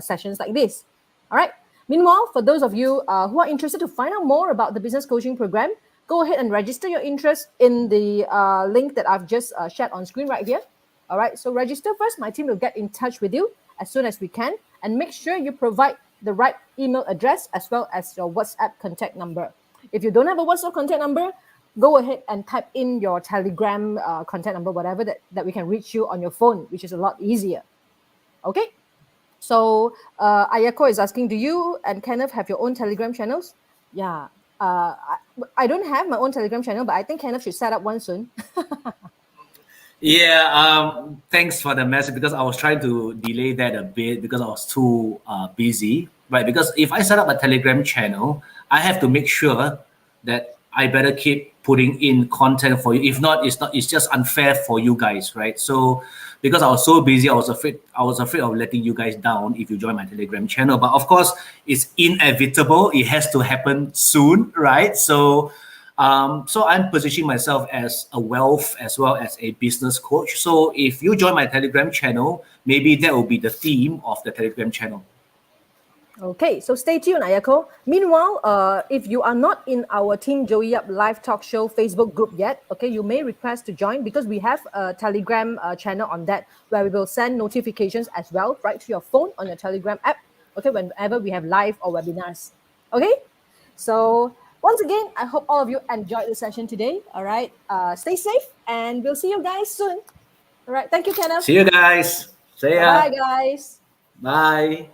sessions like this. All right. Meanwhile, for those of you who are interested to find out more about the business coaching program, go ahead and register your interest in the link that I've just shared on screen right here. All right. So register first. My team will get in touch with you as soon as we can, and make sure you provide the right email address as well as your WhatsApp contact number. If you don't have a WhatsApp contact number, go ahead and type in your Telegram contact number, whatever that we can reach you on your phone, which is a lot easier. Okay. So Ayako is asking, do you and Kenneth have your own Telegram channels? Yeah. I don't have my own Telegram channel, but I think Kenneth should set up one soon. Yeah, thanks for the message because I was trying to delay that a bit because I was too busy, right? Because if I set up a Telegram channel, I have to make sure that I better keep putting in content for you. If not, it's just unfair for you guys, right? So because I was so busy, I was afraid of letting you guys down if you join my Telegram channel. But of course, it's inevitable. It has to happen soon, right? So I'm positioning myself as a wealth as well as a business coach. So if you join my Telegram channel, maybe that will be the theme of the Telegram channel. Okay, so stay tuned, Ayako. Meanwhile, if you are not in our Team Joey Up Live Talk Show Facebook group yet, okay, you may request to join because we have a Telegram channel on that where we will send notifications as well right to your phone on your Telegram app, okay, whenever we have live or webinars. Okay, so once again, I hope all of you enjoyed the session today. All right, stay safe and we'll see you guys soon. All right, thank you, Kenneth. See you guys. See Bye ya. bye, guys. Bye.